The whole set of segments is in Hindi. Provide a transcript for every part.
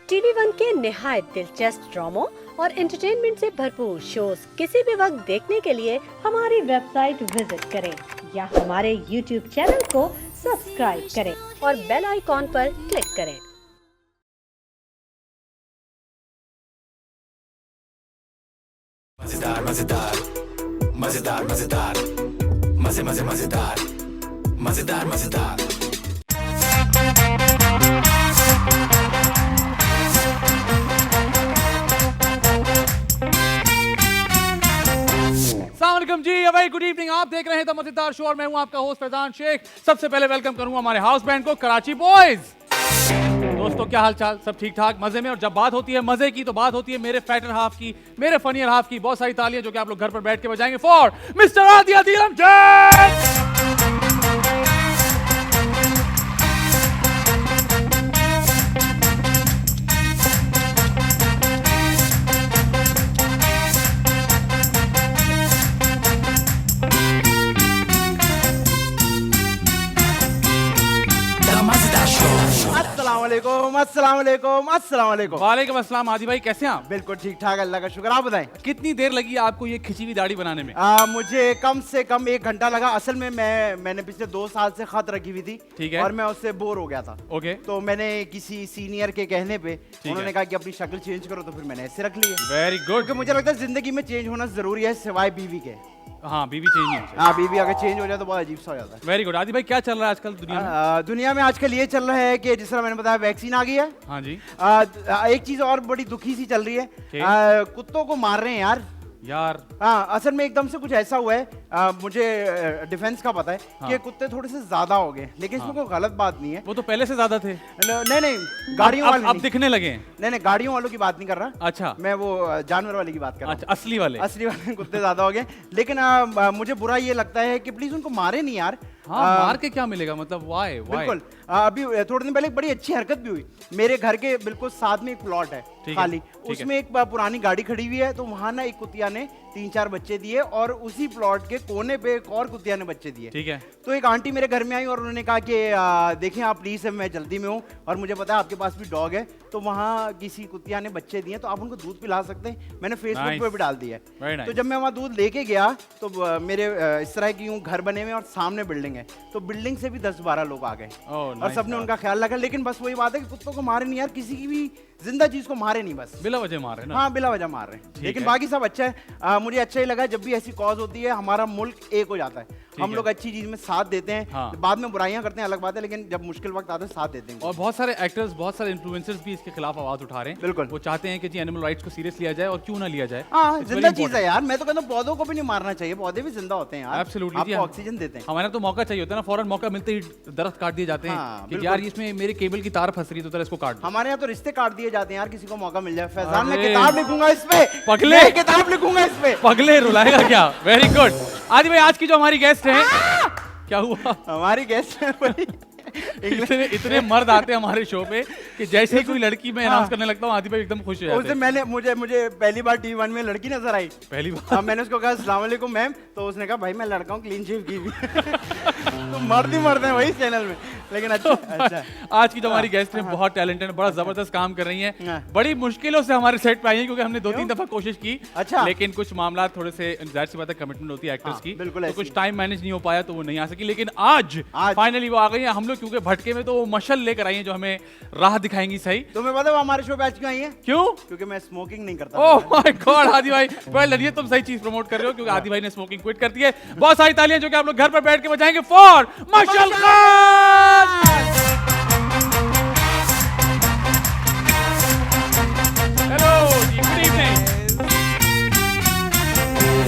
टीवी वन के निहायत दिलचस्प ड्रामों और एंटरटेनमेंट से भरपूर शोज किसी भी वक्त देखने के लिए हमारी वेबसाइट विजिट करें या हमारे यूट्यूब चैनल को सब्सक्राइब करें और बेल आइकॉन पर क्लिक करें। मजेदार मजेदार मजेदार मजेदार मजे मजे मजेदार मजेदार मजेदार। अस्सलामुअलैकुम जी, भाई गुड इवनिंग। आप देख रहे हैं द मजेदार शो और मैं हूं आपका होस्ट फैजान शेख। सबसे पहले वेलकम करूंगा हमारे हाउस बैंड को, कराची बॉयज। दोस्तों क्या हाल चाल, सब ठीक ठाक, मजे में। और जब बात होती है मजे की तो बात होती है मेरे फैटर हाफ की, मेरे फनियर हाफ की। बहुत सारी तालियां जो कि आप लोग घर पर बैठ के बजाएंगे फॉर मिस्टर आदि अदीलम जैन। अस्सलामुअलैकुम अस्सलामुअलैकुम अस्सलामुअलैकुम। वालेकुम अस्सलाम। आदि भाई कैसे हैं आप? बिल्कुल ठीक ठाक, अल्लाह का शुक्र। आप बताएं। कितनी देर लगी आपको ये खिंची हुई दाढ़ी बनाने में? मुझे कम से कम 1 घंटा लगा। असल में मैंने पिछले 2 साल से खत रखी हुई थी। ठीक है। और मैं उससे बोर हो गया था। ओके। तो मैंने किसी सीनियर के कहने पे उन्होंने कहा कि अपनी शक्ल चेंज करो, तो फिर मैंने ऐसे रख ली। Very good. क्योंकि मुझे लगता है जिंदगी में चेंज होना जरूरी है, सिवाय बीवी के। हाँ, बीवी चेंज नहीं होनी हाँ, बीवी अगर चेंज हो जाए तो बहुत अजीब सा हो जाता है। Very good. आदि भाई क्या चल रहा है आजकल दुनिया में? दुनिया में आजकल ये चल रहा है कि जिस तरह मैंने बताया वैक्सीन आ गई है। हाँ जी। एक चीज और बड़ी दुखी सी चल रही है, कुत्तों को मार रहे हैं यार। हाँ, असल में एकदम से कुछ ऐसा हुआ है, मुझे डिफेंस का पता है कि कुत्ते थोड़े से ज्यादा हो गए, लेकिन इसमें कोई गलत बात नहीं है। वो तो पहले से ज्यादा थे। नहीं, गाड़ियों वाले अब दिखने लगे हैं। नहीं, गाड़ियों वालों की बात नहीं कर रहा। अच्छा, मैं वो जानवर वाले की बात कर रहा हूँ। अच्छा, असली वाले कुत्ते ज्यादा हो गए। लेकिन मुझे बुरा ये लगता है कि प्लीज उनको मारे नहीं यार। हाँ, मार के क्या मिलेगा, मतलब वाई? बिल्कुल। अभी थोड़े दिन पहले एक बड़ी अच्छी हरकत भी हुई। मेरे घर के बिल्कुल साथ में एक प्लॉट है खाली, उसमें एक पुरानी गाड़ी खड़ी हुई है। तो वहां ना एक कुतिया ने 3-4 बच्चे दिए और उसी प्लॉट के कोने पे एक और कुतिया ने बच्चे दिए। ठीक है। तो एक आंटी मेरे घर में आई और उन्होंने कहा कि देखें आप प्लीज, मैं जल्दी में हूँ और मुझे पता है आपके पास भी डॉग है, तो वहाँ किसी कुतिया ने बच्चे दिए, तो आप उनको दूध पिला सकते हैं। मैंने फेसबुक पे भी डाल दिया है। तो जब मैं वहाँ दूध लेके गया तो मेरे इस तरह की घर बने हुए और सामने बिल्डिंग है, तो बिल्डिंग से भी 10-12 लोग आ गए और सबने उनका ख्याल रखा। लेकिन बस वही बात है कि कुत्तों को मारे नहीं यार, किसी की भी जिंदा चीज को मारे नहीं, बस बिला वजह मार रहे ना। हाँ, बिला वजह मार रहे हैं। लेकिन बाकी सब अच्छा है। मुझे अच्छा ही लगा, जब भी ऐसी कॉज होती है हमारा मुल्क एक हो जाता है। हम लोग अच्छी चीज में साथ देते हैं। हाँ। बाद में बुराइयां करते हैं अलग बात है, लेकिन जब मुश्किल वक्त आता है साथ देते हैं। और बहुत सारे एक्टर्स, बहुत सारे इन्फ्लुएंसर्स भी इसके खिलाफ आवाज उठा रहे हैं। बिल्कुल। वो चाहते हैं कि जी एनिमल राइट्स को सीरियस लिया जाए, और क्यों ना लिया जाए। हाँ, जिंदा चीज है यार। मैं तो कहता हूँ पौधों को भी नहीं मारना चाहिए, पौधे भी जिंदा होते हैं यार। एब्सोल्युटली। आपको ऑक्सीजन देते हैं। हमारे तो मौका चाहिए होता है ना, फौरन मौका मिलते ही दरख्त काट दिए जाते हैं कि यार इसमें मेरे केबल की तार फंस रही है, तो इसको काट दो। हमारे यहाँ तो रिश्ते काट दिए जाते हैं यार, किसी को मौका मिल जाए। फैजान, मैं किताब लिखूंगा इस पे। पगले, किताब लिखूंगा इस पे। पगले रुलाएगा क्या? Very good. आदि भाई, आज की जो हमारी गेस्ट है, क्या हुआ? हमारी गेस्ट इतने मर्द आते हैं हमारे शो पे कि जैसे ही कोई लड़की में अनाउंस करने लगता हूँ, आदि भाई एकदम खुश हो जाते हैं। मुझे पहली बार TV 1 में लड़की नजर आई। पहली बार मैंने उसको कहा अस्सलाम वालेकुम मैम, तो उसने कहा भाई मैं लड़का हूँ, क्लीन शेव की भी। तो मर्द ही मर्द हैं वही चैनल में। लेकिन अच्छा आज की जो हमारी गेस्ट है बहुत टैलेंटेड, बड़ा जबरदस्त काम कर रही हैं। बड़ी मुश्किलों से हमारे सेट पे आई हैं, क्योंकि हमने 2-3 दफा कोशिश की। अच्छा। लेकिन कुछ मामला थोड़े से, जाहिर सी बात है, कमिटमेंट होती है एक्टर्स की, बिल्कुल। तो कुछ टाइम मैनेज नहीं हो पाया, तो वो नहीं आ सकी। लेकिन आज फाइनली वो आ गई हैं। हम लोग क्योंकि भटके में, तो वो मशल लेकर आई हैं जो हमें राह दिखाएंगी। सही तुम्हें पता है वो हमारे शो पे आज क्यों आई है? क्यों? क्योंकि मैं स्मोकिंग नहीं करता। ओह माय गॉड आदि भाई, वेल ये तुम सही चीज प्रमोट कर रहे हो, क्योंकि आदि भाई ने स्मोकिंग क्विट कर दी है। बहुत सारी तालियां जो कि आप लोग घर पर बैठ के बजाएंगे for Mashal Khan. Hello, good evening,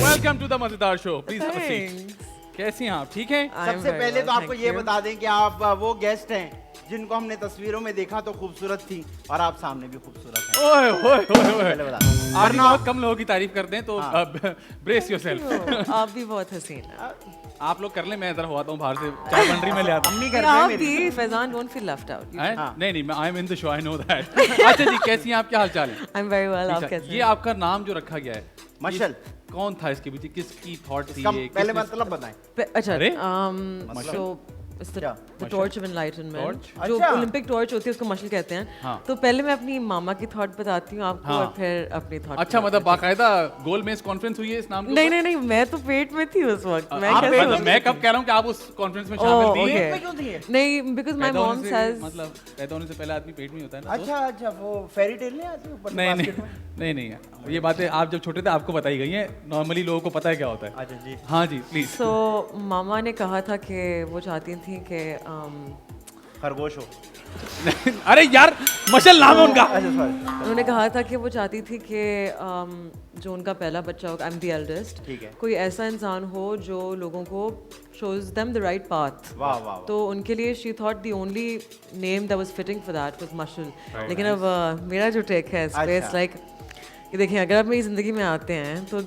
welcome to the मजेदार show. Please have a seat. कैसी हैं आप? ठीक हैं? सबसे पहले तो आपको ये बता दें कि आप वो गेस्ट हैं जिनको हमने तस्वीरों में देखा तो खूबसूरत थी, और आप सामने भी खूबसूरत हैं। ओए ओए ओए पहले बता। आप बहुत कम लोगों की तारीफ करते हैं, तो ब्रेस योरसेल्फ। आप भी बहुत हसीन हैं। आप लोग कर ले, मैं इधर हुआ था बाहर से चाय बंडरी में ले आता हूं। अम्मी कर आप रहे भी Faizan, don't feel left out. नहीं, मैं I am in the show, I know that. अच्छा जी, कैसी हैं आप? क्या हाल चाल है? I am very well. आप कैसे हैं? ये आपका नाम जो रखा गया है मशल, कौन था इसके पीछे? किसकी थॉट थी ये? पहले मतलब बताएं। अच्छा, अरे? सो It's the क्या? torch of enlightenment. Torch? जो अच्छा। ओलंपिक टॉर्च होती है उसको मशल कहते हैं. हाँ। तो पहले मैं अपनी मामा की थॉट बताती हूँ आपको हाँ। और फिर अपनी थॉट. अच्छा मतलब बाकायदा गोल मेज कॉन्फ्रेंस हुई है इस नाम के नहीं ऊपर? नहीं नहीं, मैं तो पेट में थी उस वक्त. मैं आप कैसे मतलब मैं कब कह रहा हूँ कि आप उस कॉन्फ्रेंस में शामिल थी? okay. में क्यों थी ये? नहीं, because my पैदा होने mom से- says मतलब पैदा होने से पहले आदमी पेट में ही होता है ना अच्छा अच्छा, वो फेरी टेल नहीं आती ऊपर नहीं नहीं basket में? नहीं ये बातें आप जब छोटे थे आपको बताई गई हैं, नॉर्मली लोगों को पता है क्या होता है. अच्छा जी। हाँ जी प्लीज. so मामा ने कहा था कि वो चाहती थी कि खरगोश हो। अरे यार मशल नाम है उनका. अच्छा सॉरी। उन्होंने कहा था कि वो चाहती थी कि जो उनका पहला बच्चा होगा, आई एम द एल्डेस्ट, ठीक है। कोई ऐसा इंसान हो जो लोगों को shows them the right path. वाह वाह वाह। तो उनके लिए she thought the only name that was fitting for that was Mashal. लेकिन अब मेरा जो टेक है इस पे, इट्स लाइक कि देखिए अगर आप मेरी ज़िंदगी में आते हैं तो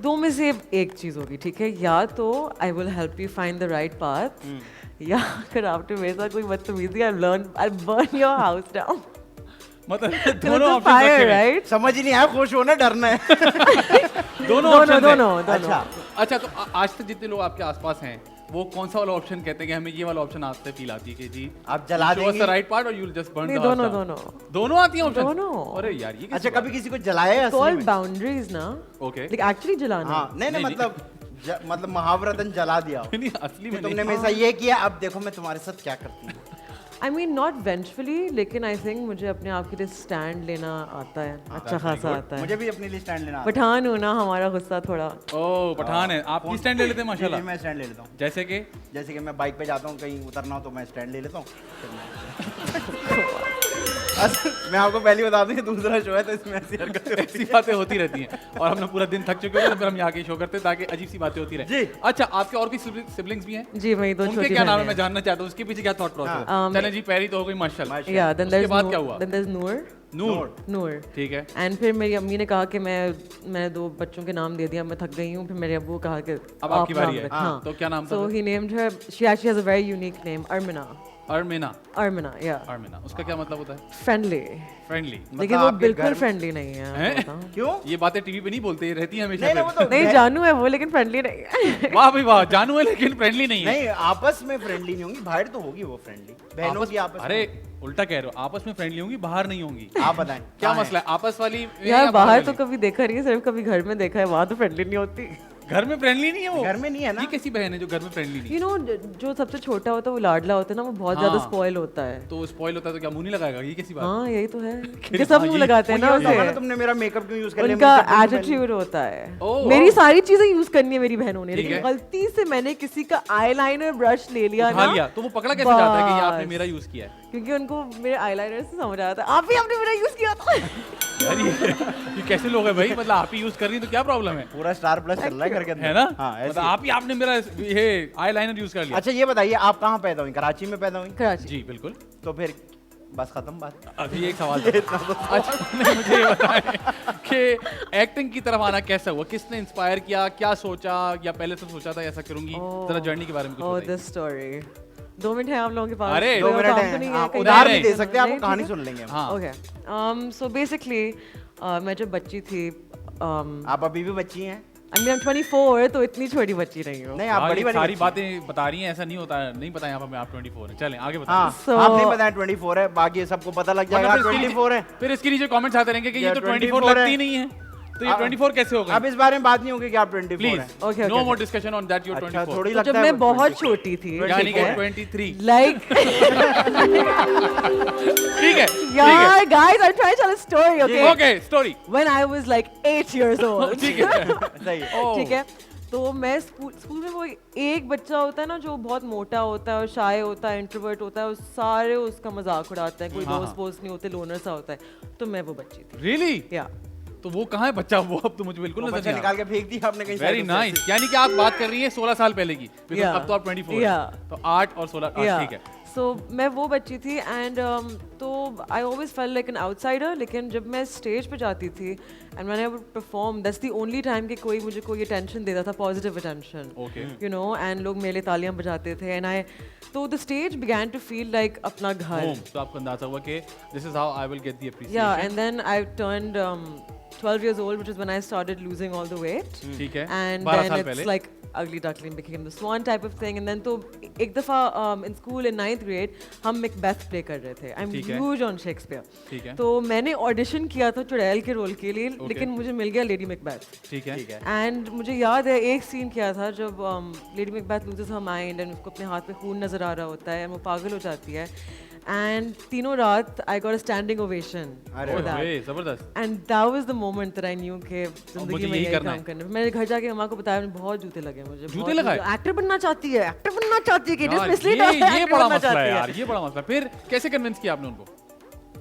दो में से एक चीज़ होगी, ठीक है? या तो I will help you find the right path, या अगर आपने मेरे साथ कोई बदतमीजी, I burn your house down. मतलब दोनों दोनों ऑप्शन फायर, रखे हुए हैं. राइट? समझ ही नहीं आया, खुश होना डरना है। दोनों दोनों options हैं. दोनों अच्छा अच्छा तो आज तक जितने लोग आपके आसपास हैं वो कौन सा वाला ऑप्शन कहते हैं कि हमें ये वाला ऑप्शन आपसे फील आती है कि जी आप जला show us देंगे। the right part or you'll just burn नहीं, the house दोनों down? दोनों दोनों आती हैं ऑप्शन. दोनों. अरे यार ये अच्छा कभी किसी को जलाया है असली कॉल्ड में? बाउंड्रीज ना. Okay. लाइक एक्चुअली जलाना. हाँ नहीं नहीं नहीं, मतलब मतलब महावरतन जला दिया हो। नहीं असली कि में तुमने नहीं. मेरे साथ ये किया, अब देखो मैं तुम्हारे साथ क्या करती हूँ। आई मीन नॉट वेंचुरली, लेकिन आई थिंक मुझे अपने आप के लिए स्टैंड लेना आता है, अच्छा खासा आता है. मुझे भी अपने लिए स्टैंड लेना आता पठान हूँ ना, हमारा गुस्सा थोड़ा. ओह पठान है. आप स्टैंड ले लेते हैं है। जी, माशाल्लाह. मैं स्टैंड ले लेता हूँ। जैसे कि जैसे कि मैं बाइक पे जाता हूँ, कहीं उतरना हो तो मैं स्टैंड ले लेता हूँ। मैं आपको पहले बता दूं कि दूसरा शो है तो इसमें ऐसी हरकतें होती ऐसी बातें होती रहती हैं और हम लोग पूरा दिन थक चुके होते हैं, फिर हम यहाँ के शो करते हैं ताकि अजीब सी बातें होती रहे. जी। अच्छा आपके और भी सिबलिंग्स भी हैं? जी मेरी दो उनके छोटी क्या नाम है बहनें मैं जानना चाहता हूँ, उसके पीछे क्या थॉट प्रोसेस है? हाँ। चलें जी पहली तो हो गई माशाल्लाह. हैं। या देन उसके देयर बाद क्या हुआ? देन देयर नूर. नूर. नूर. ठीक है. एंड फिर मेरी अम्मी ने कहा कि मैंने दो बच्चों के नाम दे दिया, मैं थक गई हूँ. फिर मेरे अब्बू कहा कि अब आपकी बारी है. हाँ. तो क्या नाम था So फिर? he named her. She actually has a very unique name, Armina. अर्मिना. Armina, yeah. अर्मिना उसका क्या मतलब होता है? Friendly. फ्रेंडली. लेकिन वो आपके बिल्कुल घर- फ्रेंडली नहीं है. हैं? मैं बताऊं. क्यों? ये बातें टीवी पे नहीं बोलते, ये रहती हैं हमेशा नहीं नहीं, वो पे. तो नहीं, जानू है वो, लेकिन फ्रेंडली नहीं है. वाह भाई वाह, जानू है लेकिन फ्रेंडली नहीं है. नहीं आपस में फ्रेंडली नहीं होंगी, बाहर तो होगी वो फ्रेंडली, बहनों की आपस अरे में। उल्टा कह रहे हो, आपस में फ्रेंडली होंगी बाहर नहीं होंगी. आप बताएं क्या कहाँ मसला है आपस वाली में यार या बाहर तो वाली? कभी देखा नहीं है, सिर्फ कभी घर में देखा है. वहाँ तो फ्रेंडली नहीं होती. घर में फ्रेंडली नहीं है वो. घर में नहीं है ना। ये कैसी बहन है जो घर में फ्रेंडली नहीं है? यू नो जो सबसे छोटा होता है वो लाडला होता है ना, वो बहुत ज्यादा हाँ। स्पॉइल होता है. तो स्पॉइल होता है तो क्या मुंह नहीं लगाएगा? ये कैसी बात? हाँ यही तो है कि हाँ, सब मुंह ये- लगाते हैं वो ना ये होता होगा ना, उसे. तुमने मेरा मेकअप क्यों यूज कर लिया? उनका मेकअप क्यों पहन लिया? एटीट्यूड होता है. ओह। मेरी सारी चीजें यूज करनी है मेरी बहनों ने, ठीक लेकिन है। गलती से मैंने किसी का आईलाइनर ब्रश ले लिया उठा ना, लिया तो वो पकड़ा कैसे जाता है कि ये आपने बस। मेरा यूज किया है? क्योंकि उनको मेरे आईलाइनर से समझ आया था. आप ही आपने मेरा यूज किया था. यार ये कैसे लोग हैं भाई, मतलब आप ही यूज कर रही हैं तो क्या प्रॉब्लम है? पूरा स्टार प्लस चल रहा है घर के अंदर, है ना? हाँ ऐसे मतलब आप ही आपने मेरा ये आईलाइनर यूज कर लिया. अच्छा ये बताइए, आप कहाँ पैदा हुई? कराची में पैदा हुई? कराची. जी बिल्कुल. तो फिर बस खत्म बात। अभी एक सवाल था। अच्छा नहीं, मुझे ये बताएं कि एक्टिंग की तरफ आना कैसा हुआ? किसने इंस्पायर किया? क्या सोचा? या पहले से सोचा था ऐसा करूंगी? जरा जर्नी के बारे में कुछ ओह बताइए. This story. 2 मिनट है आप लोगों के पास? अरे, कोई 2 और मिनट काम तो नहीं है, है आप कहीं? उधार नहीं, भी दे सकते हैं, नहीं, आपको कहानी ठीक है. सुन लेंगे हम। हाँ. ओके. सो बेसिकली मैं जब बच्ची थी, आप अभी भी बच्ची हैं? आई मीन 24, तो इतनी छोटी बच्ची नहीं हूँ. नहीं आप हाँ, बड़ी ये वाली सारी बच्ची बातें बता रही हैं, ऐसा नहीं होता है, नहीं पता यहाँ पर आप 24 हैं. चलें आगे हैं। बताएं. हाँ So- आप नहीं बताएं 24 है, बाकी सबको पता लग जाएगा वरना फिर इसके 24 है। फिर इसके नीचे कमेंट्स आते रहेंगे कि ये क्या तो 24 24 लगती है? नहीं है, तो ये 24 कैसे हो अब गई? इस बारे में बात नहीं होगी कि आप 24 प्लीज हैं। Okay, no okay, more okay. Discussion on that. You अच्छा 24 थोड़ी तो लगता जब है मैं वो बहुत 24 छोटी थी, यानी ठीक कि है, 23. like ठीक है. यार guys, I'm trying to tell a story, okay? Okay story. When I was like 8 years old. ठीक है. सही है। ओह. ठीक है. तो मैं स्कूल में वो एक बच्चा होता है ना जो बहुत मोटा होता है और शाय होता है, इंट्रोवर्ट होता है, और सारे उसका मजाक उड़ाते हैं, कोई हाँ, दोस्त वोस्त नहीं होते, लोनर सा होता है. तो मैं वो बच्ची थी. रियली? या तो वो कहाँ है बच्चा? वो अब तो मुझे बिल्कुल वो नजर बच्चा नहीं आ निकाल के फेंक दिया आपने कहीं वेरी side से। नाइस. यानी कि आप बात कर रही हैं 16 साल पहले की, because Yeah. अब तो आप 24 Yeah. हैं. तो 8 और 16 या ठीक है. सो मैं वो बच्ची थी. एंड तो I always felt like an outsider. लेकिन जब मैं स्टेज पे जाती थी and when I would perform, that's the only time कि कोई मुझे कोई अटेंशन देता था, positive attention, Okay. You know. And लोग मेरे तालियां बजाते थे. एंड आई तो the stage began to feel like अपना घर. Home. तो आपको अंदाजा हुआ कि this is how I will get the Yeah, appreciation. and then I turned 12 years old, which is when I started losing all the weight. ठीक है, And 12 then साल it's पहले। like ugly duckling became the swan type of thing. And then तो एक दफा in school in 9th grade हम Macbeth play कर रहे थे. I'm ठीक है। huge on Shakespeare. ठीक है। तो मैंने audition किया था चुड़ैल के रोल के लिए, Okay. लेकिन मुझे मिल गया Lady Macbeth. ठीक है, एंड मुझे याद है एक सीन क्या था जब lady Macbeth loses her mind and उसको अपने हाथ में खून नजर आ रहा होता है, वो पागल हो जाती है, एंड तीनों रात I got a standing ovation for that, जबरदस्त। And that was the moment that I knew कि जिंदगी मुझे में यही यही करना काम है। करना है। मैंने घर जाके मम्मा को बताया, मुझे बहुत जूते लगे, मुझे जूते लगाए? एक्टर बनना चाहती है, एक्टर बनना चाहती है कि यार, इसलिए ये बड़ा मसला है यार, ये बड़ा मसला। फिर कैसे कन्विंस किया आपने उनको,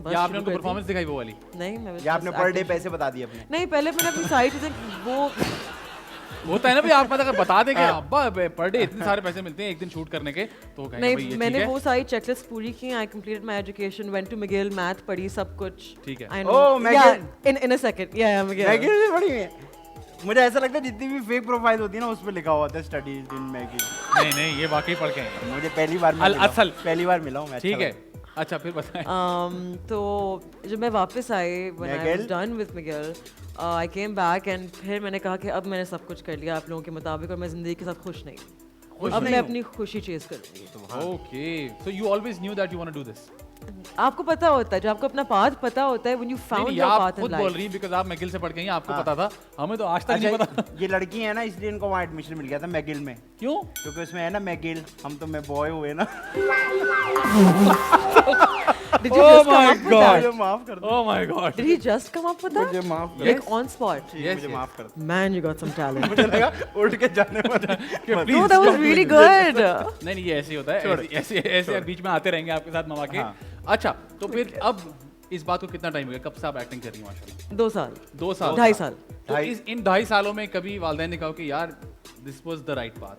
बस या आपने शुरू उनको कर दी। परफॉर्मेंस दिखाई वो वाली? नहीं, मैं या आपने पर डे पैसे बता दिए अपने? नहीं, पहले मैंने अपनी सारी चीजें वो होता है ना भाई, आप अगर बता देंगे अब्बा पर डे इतने सारे पैसे मिलते हैं एक दिन शूट करने के, तो कहेंगे भाई नहीं, ये मैंने ठीक है। वो सारी चेकलिस्ट पूरी की। I completed my education, went to McGill, math पढ़ी, सब कुछ। ठीक है। I Oh, know. McGill. Yeah, in a second. Yeah, McGill. McGill से बड़ी है। मुझे ऐसा लगता है जितनी भी फेक प्रोफाइल होती है ना उस पे लिखा हुआ होता है स्टडीज इन मैगिल। नहीं नहीं, ये वाकई पढ़ के हैं। मुझे पहली बार असल। पहली बार मिला हूँ मैं। ठीक है, अच्छा फिर बताएं। तो जब मैं वापस आई, when I was McGill? done with McGill, I came back and फिर मैंने कहा कि अब मैंने सब कुछ कर लिया आप लोगों के मुताबिक और मैं जिंदगी के साथ खुश नहीं। अब मैं अपनी खुशी चेज करूंगी। Okay, so you always knew that you want to do this? आपको पता होता है, जब आपको अपना पाथ पता होता है, when you found नहीं, your आप path in खुद बोल life. रही हैं बिकॉज़ आप मैगिल से पढ़ के आई हैं, आपको पता था, हमें तो आज तक नहीं अच्छा, पता। ये लड़की है ना इसलिए इनको वहाँ एडमिशन मिल गया था मैगिल में, क्यों? क्योंकि उसमें है ना मैगिल, हम तो मैं बॉय हुए ना। Did you just come my up with God. that? मुझे माफ कर दो। Oh my God. Did he just come up with that? मुझे माफ कर Like on spot? दो। Yes, मुझे yes. माफ कर दो। Man, you got some talent. मुझे लगा उठ के जाने वाला। No, that was really good. नहीं नहीं, ये ऐसे ही होता है, ऐसे ऐसे बीच में आते रहेंगे आपके साथ मवा के। हाँ। अच्छा, तो फिर अब इस बात को कितना टाइम हो गया, कब से आप एक्टिंग कर रही हैं माशाल्लाह? 2 साल, 2 साल, 2.5 साल। तो इस इन 2.5 सालों में कभी वालिदैन ने कहा कि यार this was the right path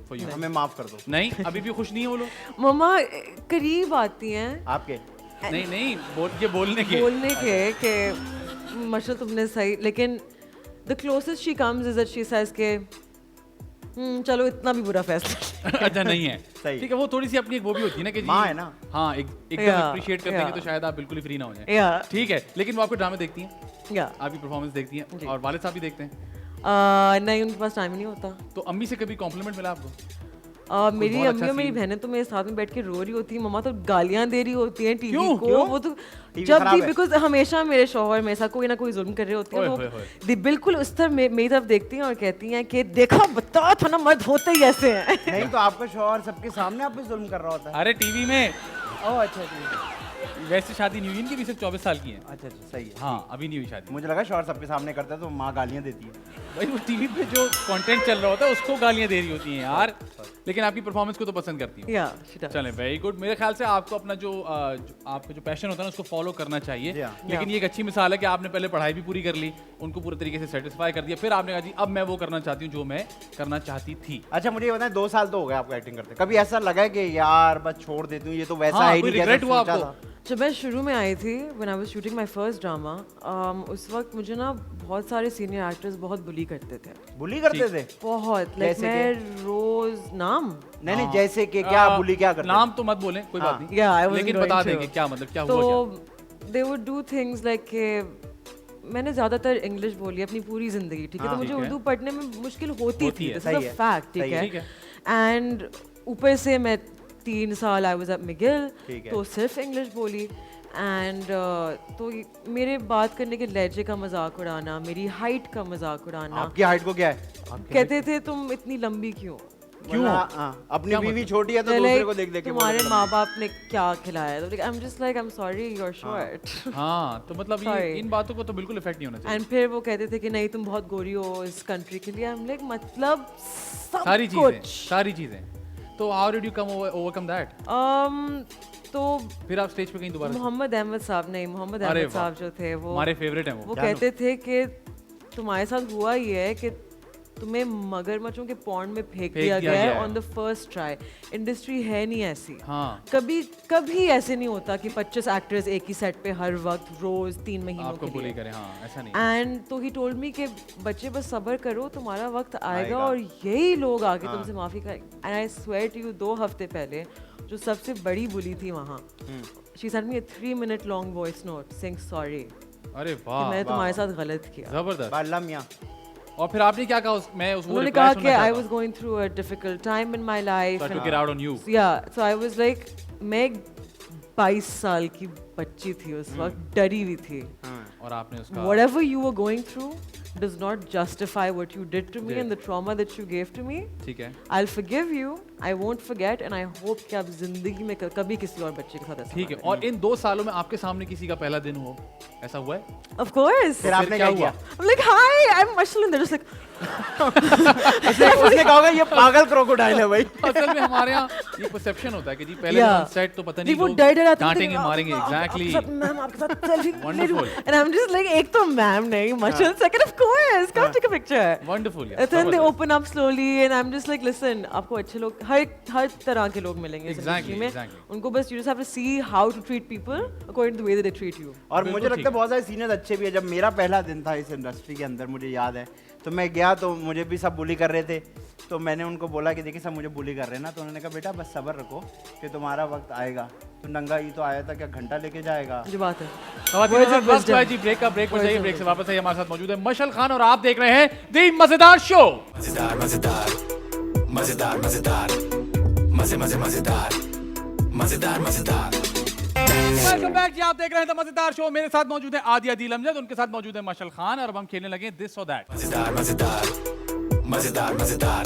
for you? हमें माफ कर दो। नहीं, अभी भी खुश नहीं है वो लोग? मम्मा करीब आती हैं आपके नहीं नहीं, ये बोलने के बोलने के कि माशा तुमने सही, लेकिन the closest she comes is that she says के चलो इतना भी बुरा फैसला। अच्छा नहीं है, सही। ठीक है, वो थोड़ी सी अपनी एक वो भी होती है ना कि माँ है ना। हाँ, एकदम Yeah, अप्रिशिएट कर देंगे yeah. तो शायद आप बिल्कुल ही फ्री ना हो जाए। या ठीक है, लेकिन वो आपके ड्रामे देखती हैं, या आपकी परफॉर्मेंस देखती हैं, और वालिद साहब भी देखते हैं, नहीं, उनके पास टाइम नहीं होता। तो अम्मी से कभी कॉम्प्लीमेंट मिला आपको? मेरी बहुत अम्मी अच्छा और मेरी scene। बहनें तो मेरे साथ में बैठ के रो रही होती हैं, मम्मा तो गालियां दे रही होती हैं टीवी क्यों? को। क्यों? वो तो TV जब खराब भी है। बिकॉज हमेशा मेरे शौहर मेरे साथ कोई ना कोई जुल्म कर रहे होते हैं, ओए वो होए होए। बिल्कुल उस तरह मेरी तरफ देखती हैं और कहती हैं कि देखा बता था ना, मर्द होते ही ऐसे हैं। नहीं तो आपका शौहर सबके सामने आप पे जुल्म कर रहा होता है। अरे टीवी में, ओह अच्छा अच्छा वैसे शादी नहीं हुई इनकी भी, सिर्फ 24 साल की है। अच्छा अच्छा, सही है। हाँ, अभी नहीं हुई शादी। मुझे लगा शौहर सबके सामने करता है तो माँ गालियाँ देती है। भाई वो टीवी पे जो कंटेंट चल रहा होता है उसको गालियां दे रही होती हैं यार, लेकिन आपकी परफॉर्मेंस को तो पसंद करती हैं। या she does. चलें, वेरी गुड। मेरे ख्याल से आपको अपना जो आपका जो पैशन होता है ना उसको फॉलो करना चाहिए, Yeah. लेकिन ये एक अच्छी मिसाल है कि आपने पहले पढ़ाई भी पूरी कर ली, उनको पूरे तरीके से सेटिस्फाई कर दिया, फिर आपने कहा जी अब मैं वो करना चाहती हूँ जो मैं करना चाहती थी। अच्छा मुझे ये बताएं, 2 साल तो हो गए आपको एक्टिंग करते, कभी ऐसा लगा है कि यार बस छोड़ देती हूँ, ये तो वैसा हाँ, है ही कोई नहीं regret जैसा हुआ सोचा आपको? था? जब मैं शुरू में आई थी, when I was shooting my first drama, उस वक्त मुझे ना बहुत सारे सीनियर एक्टर्स बहुत बुली करते थे, बुली करते थे? बहुत। लाइक जैसे मैं रोज नाम नहीं जैसे कि क्या बुली क्या करते नाम तो मत बोलें, कोई बात नहीं, Yeah, I wasn't लेकिन going बता to. देंगे क्या मतलब, क्या हुआ क्या? तो they would do things like कि मैंने ज्यादातर इंग्लिश बोली अपनी पूरी जिंदगी, ठीक है, तो मुझे ठीक है। उर्दू पढ़ने में मुश्किल होती थी, है, दिस सही इज है, अ फैक्ट, सही ठीक है। ठीक है। है। एंड ऊपर से मैं 3 साल आई वाज एट मिगिल, ठीक है। तो सिर्फ इंग्लिश बोली। एंड तो मेरे बात करने के लहजे का मजाक उड़ाना, मेरी हाइट का मजाक उड़ाना, आपकी हाइट को क्या है? कहते थे तुम इतनी लंबी क्यों? क्यों? अपनी बीवी छोटी है तो दूसरे को देख देख के तुम्हारे बोलते माँ बाप ने क्या खिलाया? तो I am just like I am sorry you are short. हाँ, तो मतलब ये Sorry. इन बातों को तो बिल्कुल इफेक्ट नहीं होना चाहिए। एंड फिर वो कहते थे कि नहीं तुम बहुत गोरी हो इस कंट्री के लिए। आई एम लाइक मतलब सब सारी चीजें, कुछ। सारी चीजें। तो how did you come overcome that? तो फिर आप स्टेज पे कहीं दोबारा? मोहम्मद अहमद साहब, नहीं मोहम्मद अरे अहमद वाह। साहब जो थे वो हमारे फेवरेट हैं वो वो। कहते थे कि तुम्हारे साथ हुआ ये है कि तुम्हें मगरमच्छों के पॉन्ड में फेंक दिया गया है on the first try. Industry है नहीं ऐसी। हाँ, कभी कभी ऐसे नहीं होता कि 25 एक्टर्स एक ही सेट पे हर वक्त रोज 3 महीनों आपको के बुली लिए। करें, हाँ, ऐसा नहीं। एंड तो ही टोल्ड मी कि बच्चे बस सब्र करो, तुम्हारा वक्त आएगा आएगा। और यही लोग आके तुमसे माफी करेंगे। And I swear to you 2 हफ्ते पहले जो सबसे बड़ी बुली थी वहाँ, she sent me a 3-minute long voice note saying sorry. अरे कि वाह, मैंने तुम्हारे साथ गलत किया। जबरदस्त। बाला मियां और फिर आपने क्या कहा? मैं उसको उन्होंने reply कहा सुनना कि चाहता I हूँ। was going through a difficult time in my life. So I took and- it out on you. Yeah, so I was like, मैं 22 साल की बच्ची थी उस वक्त, डरी हुई थी। और आपने उसका Whatever you were going through does not justify what you did to me Did. and the trauma that you gave to me. ठीक है, I'll forgive you. I won't forget, and I hope कि आप जिंदगी में कभी किसी और बच्चे के साथ ऐसा ठीक है। ना और इन 2 सालों में आपके सामने किसी का पहला दिन हो, ऐसा हुआ है? करें। Of course. फिर आपने क्या किया? I'm like, hi, I'm Mashal, and they're just like, उसने कहा होगा ये पागल क्रोकोडाइल है भाई। असल में हमारे यहाँ ये परसेप्शन होता है कि जी पहले Yeah. सेट तो पता नहीं, नहीं वो लोग डर डर आते हैं, डांटेंगे आप- मारेंगे। आप- एग्जैक्टली। आपके साथ मैम आपके साथ selfie ले लूं। Wonderful. And I'm just like, एक तो मैम नहीं, Mashal, second of course, come take a picture. Wonderful And then they open up slowly and I'm just like, listen, आपको अच्छे लोग हर तरह के लोग मिलेंगे इस Exactly, industry में। exactly. उनको बस you just have to see how to treat people according to the way that they treat you. और बिल्कुल मुझे लगता ठीक है बहुत सारे सीनियर्स अच्छे भी है। जब मेरा पहला दिन था इस इंडस्ट्री के अंदर, मुझे याद है, तो मैं गया तो मुझे भी सब बुली कर रहे थे। तो मैंने उनको बोला कि देखिए सब मुझे बुली कर रहे हैं ना, तो उन्होंने कहा बेटा बस सब्र रखो कि तुम्हारा वक्त आएगा। तो नंगा ही तो आया था, क्या घंटा लेके जाएगा? जो बात है। जी ब्रेक का ब्रेक पर जाइए। ब्रेक से वापस आइए। हमारे साथ मौजूद है मशल खान और आप देख रहे हैं दी मजेदार शो। मजेदार मजेदार मजेदार मजेदार मजे मजे मजेदार मजेदार मजेदार। वेलकम बैक जी, आप देख रहे हैं द मजेदार शो। मेरे साथ मौजूद है आदि अदील अमजद, उनके साथ मौजूद है मशल खान और अब हम खेलने लगे दिस और दैट। मजेदार मजेदार मजेदार मजेदार।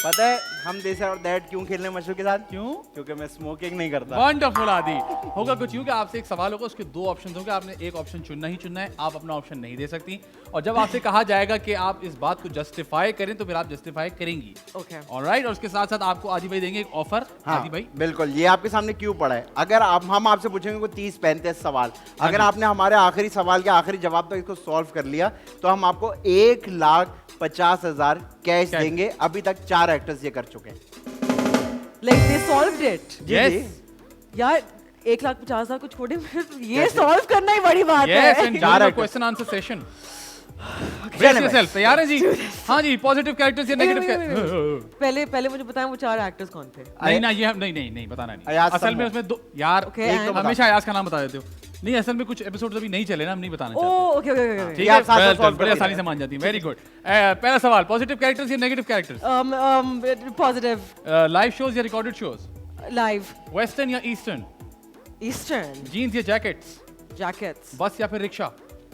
पता है हम दिस और दैट क्यों खेलने मशहूर के साथ? क्यों? क्योंकि मैं स्मोकिंग नहीं करता। वंडरफुल आदि। होगा कुछ यूं कि आपसे एक सवाल होगा, उसके 2 ऑप्शंस होंगे, आपने एक ऑप्शन चुनना ही चुनना है। आप अपना ऑप्शन नहीं दे सकती और जब आपसे कहा जाएगा कि आप इस बात को जस्टिफाई करें तो फिर आप जस्टिफाई करेंगी। Okay. ऑलराइट। और उसके साथ साथ आपको आदि भाई देंगे एक ऑफर। हाँ, आदि भाई बिल्कुल। ये आपके सामने क्यों पड़ा है? अगर हम आपसे पूछेंगे कोई 30-35 सवाल, अगर जी। आपने हमारे आखिरी सवाल के आखिरी जवाब तक इसको सॉल्व कर लिया तो हम आपको 1,50,000 कैश कैश। देंगे। अभी तक 4 एक्टर्स ये कर चुके हैं। Like they solved it. Ji, Yes. जी। यार 1,50,000 को छोड़े ये सॉल्व करना ही बड़ी बात यस है। एंड चार क्वेश्चन आंसर सेशन। चले ब्रेक भाई। योरसेल्फ। तैयार है जी? हाँ जी। पॉजिटिव कैरेक्टर्स या नेगेटिव? पहले मुझे बताएं वो 4 एक्टर्स कौन थे? नहीं ना, ये हम नहीं बताना नहीं। अयाज असल में समूह। उसमें 2 यार Okay, एक and- तो हमेशा अयाज का नाम बता देते हो। नहीं, असल में कुछ एपिसोड्स अभी नहीं चले ना, हम नहीं बताना चाहते। Oh okay okay okay. ठीक ये है, आप साथ साथ well, solve बड़े कर आसानी से मान जाती है। Very good. पहला सवाल, पॉजिटिव कैरेक्टर्स या negative characters? Positive. Live shows या रिकॉर्डेड शोज? लाइव। वेस्टर्न या ईस्टर्न? ईस्टर्न। जीन्स या जैकेट्स? जैकेट्स। बस या फिर रिक्शा?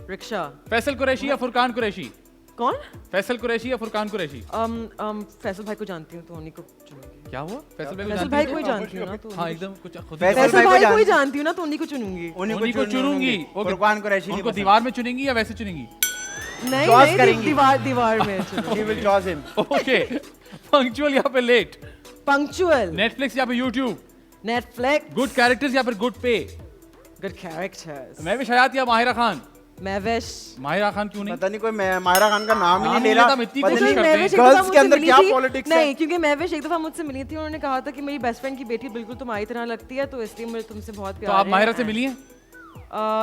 रिक्शा। फैसल कुरैशी या फुरकान कुरैशी? कौन? फैसल कुरैशी या फुरकान कुरैशी? फैसल भाई को जानती हूँ तो उन्हीं को चुनूंगी। क्या हुआ? फैसल भाई को फैसल जानती भाई हो? को ही जानती हूँ ना तो हाँ एकदम कुछ खुद फैसल फैसल भाई को भाई को ही जानती- जानती हूँ ना तो उन्हीं को चुनूंगी। उन्हीं को चुनूंगी। ओके। फुरकान कुरैशी नहीं उनको पसंद। दीवार में चुनेंगी या वैसे चुनेंगी? नहीं Toss नहीं करेंगी। दीवार में चुनूंगी। He will toss him. Okay. Punctual या फिर लेट? पंक्चुअल। नेटफ्लिक्स या फिर यूट्यूब? नेटफ्लिक्स। गुड कैरेक्टर्स या फिर गुड पे? Good characters. महविश हयात या माहिरा खान? महविश। माहिरा खान क्यों नहीं? पता नहीं कोई मायरा खान का नाम ही नाम नहीं नहीं ले रहा। लेता, हम इतनी पता कोशिश नहीं करते हैं। महविश एक गर्ल्स दफा के मुझसे अंदर मिली क्या थी। पॉलिटिक्स है? नहीं, क्योंकि महविश एक दफा मुझसे मिली थी, उन्होंने कहा था कि मेरी बेस्ट फ्रेंड की बेटी बिल्कुल तुम्हारी तरह लगती है, तो इसलिए मुझे तुमसे बहुत तो प्यार आप है। माहिरा से मिली हैं?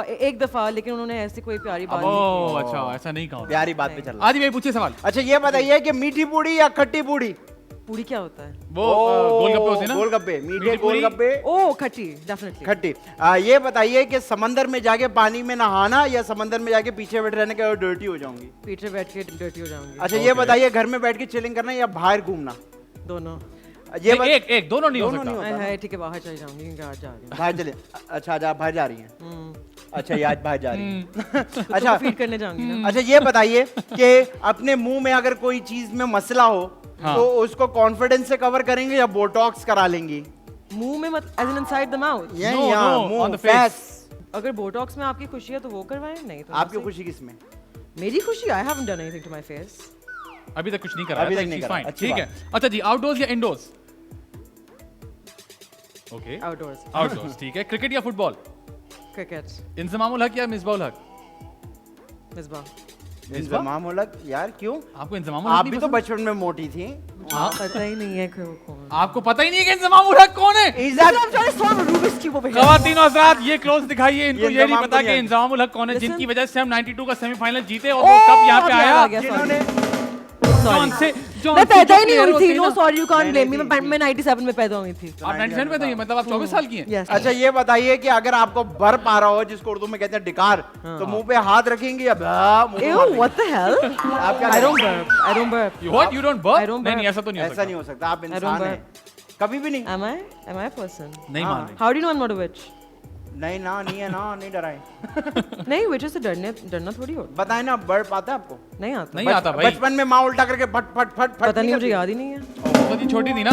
एक दफा, लेकिन उन्होंने ऐसी कोई प्यारी बात नहीं ओह अच्छा, ऐसा नहीं कहा। प्यारी बात पे चल रहा। आदि भाई पूछिए सवाल। अच्छा ये बताइए कि मीठी पूड़ी या खट्टी पूड़ी? की। पूरी क्या होता है? वो गोलगप्पे होते हैं ना? गोलगप्पे, मीठे मीठी पूरी। गोलगप्पे, ओह खट्टी, डेफिनेटली। खट्टी। ये बताइए कि समंदर में जाके पानी में नहाना या समंदर में जाके पीछे बैठे रहने के डर्टी हो जाऊंगी? पीछे बैठ के डर्टी हो जाऊंगी। अच्छा ये बताइए घर में बैठ के चिलिंग करना या बाहर घूमना? दोनों। ये नहीं, एक दोनों नहीं हो दोनों नहीं सकता। होता। है ठीक है, बाहर चली जाऊंगी क्योंकि आज जा रही हूँ। बाहर चले। अच्छा आज आप बाहर जा रही हैं? हम्म, अच्छा ये आज बाहर जा रही हैं। तो अच्छा फीड करने जाऊंगी ना। अच्छा ये बताइए कि अपने मुंह में अगर कोई चीज में मसला हो हाँ। तो उसको कॉन्फिडेंस से कवर करेंगे या बोटॉक्स करा लेंगी? मुंह में मत, as in inside the mouth. ये No, यहाँ no, मुंह on the face. face। अगर बोटॉक्स में आपकी खुशी है तो वो करवाएं, नहीं तो आपकी ऐसे। खुशी किसमें? मेरी खुशी, I haven't done anything to my face. अभी तक कुछ नहीं करा। अभी तक नहीं करा, अच्छी ठीक है। अच्छा जी, आउटडोर्स या इंडोर्स? Okay, outdoors. आउटडोर्स ठीक है। क्रिकेट या फुटबॉल? क्रिकेट। इंजमामुल हक या मिसबाउल हक? मिसबा। इंतजाम उलग यार क्यों? आपको इंजमामुल हक आप नहीं भी तो पसंद? बचपन में मोटी थी। हाँ। पता ही नहीं है कि वो कौन। आपको पता ही नहीं है कि इंजमामुल हक कौन है? I'm trying to solve a Rubik's Cube over here. खवातीन और हज़रात, ये क्लोज दिखाइए। इनको ये ये नहीं इंजमाम पता को कि नहीं इंजमामुल हक कौन है, Listen. जिनकी वजह से हम 92 का सेमीफाइनल जीते और वो कप यहाँ पे अब याद आया। आ गया, sorry. जिन्होंने जॉन से मैं पैदा ही नहीं हुई थी, नो ना। सॉरी यू कांट नहीं, ब्लेम मी, नहीं, मैं 97 में पैदा हुई थी। आप 97 में थे, मतलब आप 24 साल की हैं? Yes. अच्छा ये बताइए कि अगर आपको बर्फ आ रहा हो, जिसको उर्दू में कहते हैं डिकार, तो मुंह पे हाथ रखेंगी या मुंह पे Ew, मार देंगी? what the hell? आप क्या I don't करेंगे? burp. I don't burp. What, you don't burp? I don't नहीं नहीं, burp. ऐसा तो नहीं हो ऐसा सकता। नहीं हो सकता, आप don't इंसान हैं, कभी भी नहीं। Am I a person? नहीं मान रही। How do you know I'm not a witch? नहीं ना, नहीं है ना, नहीं डराए। नहीं, witches से डरना थोड़ी होता। बताए ना, बर्फ आता है आपको? नहीं आता। नहीं आता भाई। बचपन में माँ उल्टा करके फट फट फट फट पता नहीं, मुझे करती। याद ही नहीं है। बहुत ही छोटी थी ना,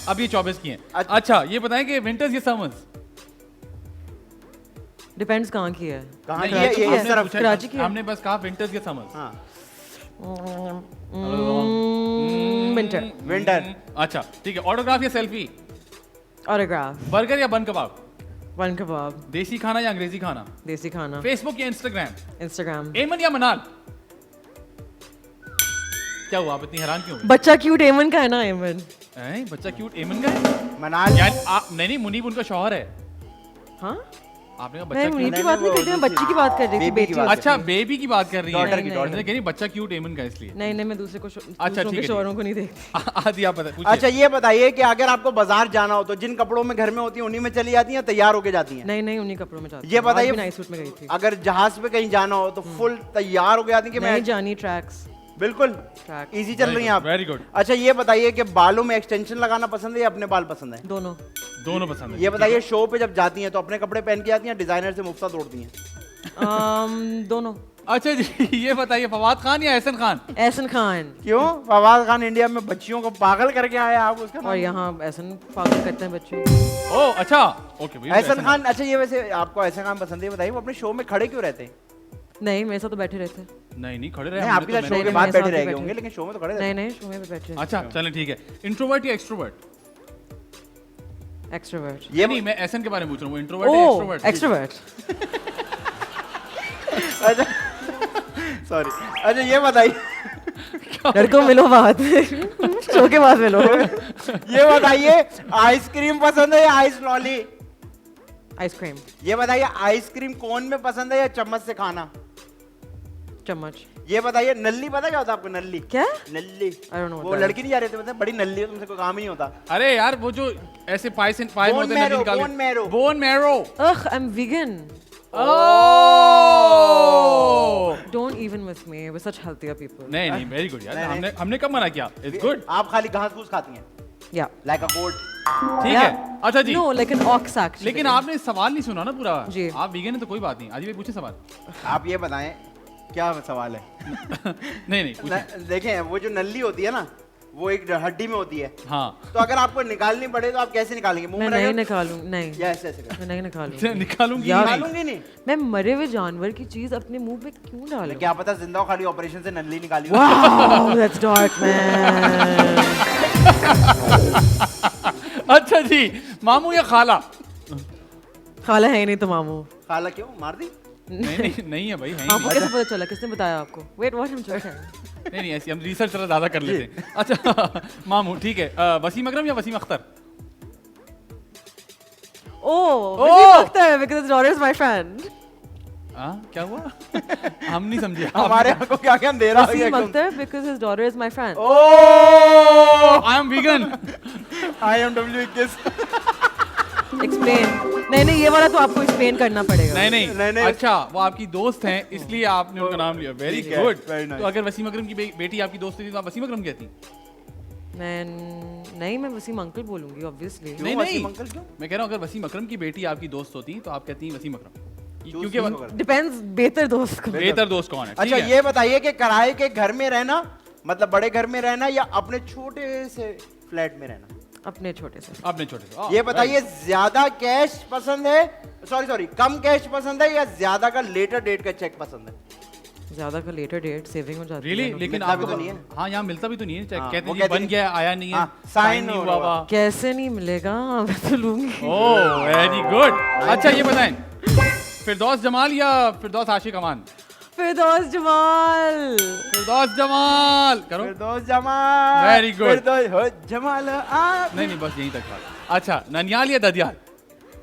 अब ये 24 की हैं। अच्छा ये बताएं कि विंटर्स या समर्स? Depends कहाँ की है। कहाँ नहीं, की है? ये हमने इस तरफ। पूछा- कराची की है। हमने बस कहा विंटर्स या समर्स। हाँ, Winter. विंटर। अच्छा ठीक है, ऑटोग्राफ या सेल्फी? Autograph. बर्गर या बन कबाब? One kebab. देसी खाना या अंग्रेजी खाना? देसी खाना. फेसबुक या इंस्टाग्राम? Instagram. एमन या मनाल? क्या हुआ, आप इतनी हैरान क्यों हुई? बच्चा क्यूट एमन का है ना एमन। बच्चा क्यूट एमन का है? मनाल। यानी आप नहीं मुनीब उनका शौहर है। हाँ? आपने कहा मैं बच्चा मुनीब क्यूट। की बात नहीं कर रही, मैं बच्ची की बात कर रही थी, बेबी की बेटी। बात। अच्छा बेबी की बात कर रही है। Daughter की, नहीं, daughter। मैंने कह रही बच्चा क्यूट एमन का इसलिए। नहीं नहीं, मैं दूसरे को अच्छा, दूसरों ठीक के है, शौहरों को नहीं देखती। आदि आप बता पूछिए। अच्छा ये बताइए कि अगर आपको बाजार जाना हो तो जिन कपड़ों में घर में होती हैं उन्हीं में चली जाती हैं, तैयार होके जाती हैं? नहीं नहीं, उन्हीं कपड़ों में जाती ये हूँ। आज बताइए, भी नाइट सूट में गई थी। अगर जहाज पे कहीं जाना हो तो फुल तैयार होके जाती हैं कि नहीं मैं जानी ट्रैक्स। बिल्कुल ट्रैक। इजी चल रही हैं आप? Very good. अच्छा ये बताइए कि बालों में एक्सटेंशन लगाना पसंद है या अपने बाल पसंद है? दोनों। दोनों पसंद है। ये बताइए शो पे जब जाती हैं तो अपने कपड़े पहन के जाती हैं, डिजाइनर से मुफ्ता तोड़ती हैं? दोनों। अच्छा जी ये बताइए फवाद खान या एहसन खान? एहसन खान। क्यों? फवाद खान इंडिया में बच्चियों को पागल करके आया, आप उसका नाम? और यहाँ एहसन पागल करते हैं बच्चों को। ओ अच्छा ओके भाई। एहसन खान। अच्छा ये वैसे आपको एहसन खान पसंद है, ये बताइए वो अपने शो में खड़े क्यों रहते हैं? नहीं, मेरे साथ तो बैठे रहते। नहीं खड़े रहे नहीं हमने आपके तो साथ मैंने- शो के नहीं, बाद मेरे बैठे साथ रह ही गए बैठे। होंगे, लेकिन शो में तो खड़े रहते नहीं हैं। नहीं, शो में भी बैठे रहते। अच्छा चलें ठीक है, इंट्रोवर्ट या एक्सट्रोवर्ट? एक्सट्रोवर्ट। ये नहीं मैं एहसन के बारे में पूछ रहा हूँ, इंट्रोवर्ट या ओह, एक्सट्रोवर्ट? एक्सट्रोवर्ट। अच्छा सॉरी। अच्छा ये बताइए, लड़कों मिलो बात शो के बाद मिलो। ये बताइए आइसक्रीम पसंद है या आइस लॉली? आइसक्रीम। ये बताइए आइसक्रीम कोन में पसंद है या चम्मच से खाना? चम्मच। ये बताइए नल्ली पता क्या होता है आपको? नल्ली क्या? नल्ली I don't know what वो that लड़की नहीं जा रही थी, मतलब बड़ी नल्ली है, तुमसे कोई काम ही नहीं होता। अरे यार वो जो ऐसे पाए से पाए में Bone होते हैं marrow, निकाल bone marrow। Bone marrow. Ugh, I'm vegan. Don't even with me. We're such healthier people. नहीं नहीं वेरी गुड यार, नहीं, हमने हमने कब मना किया? It's good. आप खाली घास फूस खाती हैं Yeah. लाइक अ गोट। ठीक Yeah. है अच्छा जी। No, like an ox actually. लेकिन आपने सवाल नहीं सुना ना पूरा। जी। आप वीगन है तो कोई बात नहीं, आदि भाई पूछे सवाल। आप ये बताएं क्या सवाल है? नहीं नहीं पूछे। देखें वो जो नल्ली होती है ना, वो एक हड्डी में होती है, हाँ तो अगर आपको निकालनी पड़े तो आप कैसे निकालेंगे? मुंह मैं में नहीं रखें? निकालूं, नहीं। या ऐसे ऐसे करें? मैं नहीं निकालूं। निकालूंगी यार, नहीं। निकालूंगी नहीं। मैं मरे हुए जानवर की चीज अपने मुंह में क्यों डालूं? क्या पता जिंदा हो, खाली ऑपरेशन से नल्ली निकाली हो। Wow, that's dark, man. अच्छा जी, मामू या खाला? खाला है ही नहीं तो मामू। खाला क्यों मार दी? नहीं नहीं नहीं है भाई, है ही आपको नहीं। कैसे पता चला? किसने बताया आपको? Wait, what? I'm joking. नहीं नहीं ऐसी हम रिसर्च थोड़ा ज्यादा कर लेते हैं। अच्छा मामू ठीक है, वसीम अकरम या Wasim Akhtar? Oh, Oh! Vijay Akhtar, because his daughter is my friend. हाँ क्या हुआ? हम नहीं समझे। हमारे यहाँ को क्या क्या दे रहा है Wasim एकदम। Akhtar, because his daughter is my friend. Oh I am vegan. I am W किस। Explain. नहीं नहीं, ये वाला तो आपको explain करना पड़ेगा। नहीं नहीं, नहीं नहीं। अच्छा वो आपकी दोस्त हैं इसलिए आपने उनका नाम लिया। वेरी ठीक है, गुड। very nice। तो अगर वसीम अकरम की बेटी आपकी दोस्त थी तो आप वसीम अकरम कहती? मैं वसीम अंकल बोलूंगी obviously. क्यों नहीं वसीम नहीं अंकल क्यों? मैं कह रहा हूँ अगर वसीम अकरम की बेटी आपकी दोस्त होती तो आप कहती वसीम अकरम, क्योंकि क्यों वो- कर? Depends बेहतर दोस्त को। बेहतर दोस्त कौन है? ठीक अच्छा है। ये बताइए कि किराए के घर में रहना, मतलब बड़े घर में रहना, या अपने छोटे से फ्लैट में रहना? अपने छोटे से। आपने छोटे से ये बताइए ज्यादा कैश पसंद है, सॉरी कम कैश पसंद है, या ज्यादा का लेटर डेट का चेक पसंद है? ज्यादा का लेटर डेट सेविंग हो जाती रियली है। लेकिन मिलता आप भी तो नहीं है। हाँ यहाँ मिलता भी तो नहीं है। हाँ, कहते वो हैं जी कहते बन हैं- गया आया नहीं है, हाँ, साइन sign नहीं हो हुआ रहा। हुआ। कैसे नहीं मिलेगा? मैं तो लूंगी। Oh very good. अच्छा ये बताएं फिरदौस जमाल या फिरदौस आशिक अमान? फिरदौस जमाल। फिरदौस जमाल करो। फिरदौस जमाल। Very good। फिरदौस हो जमाल आप। नहीं नहीं बस यहीं तक था। अच्छा ननियाल या ददियाल?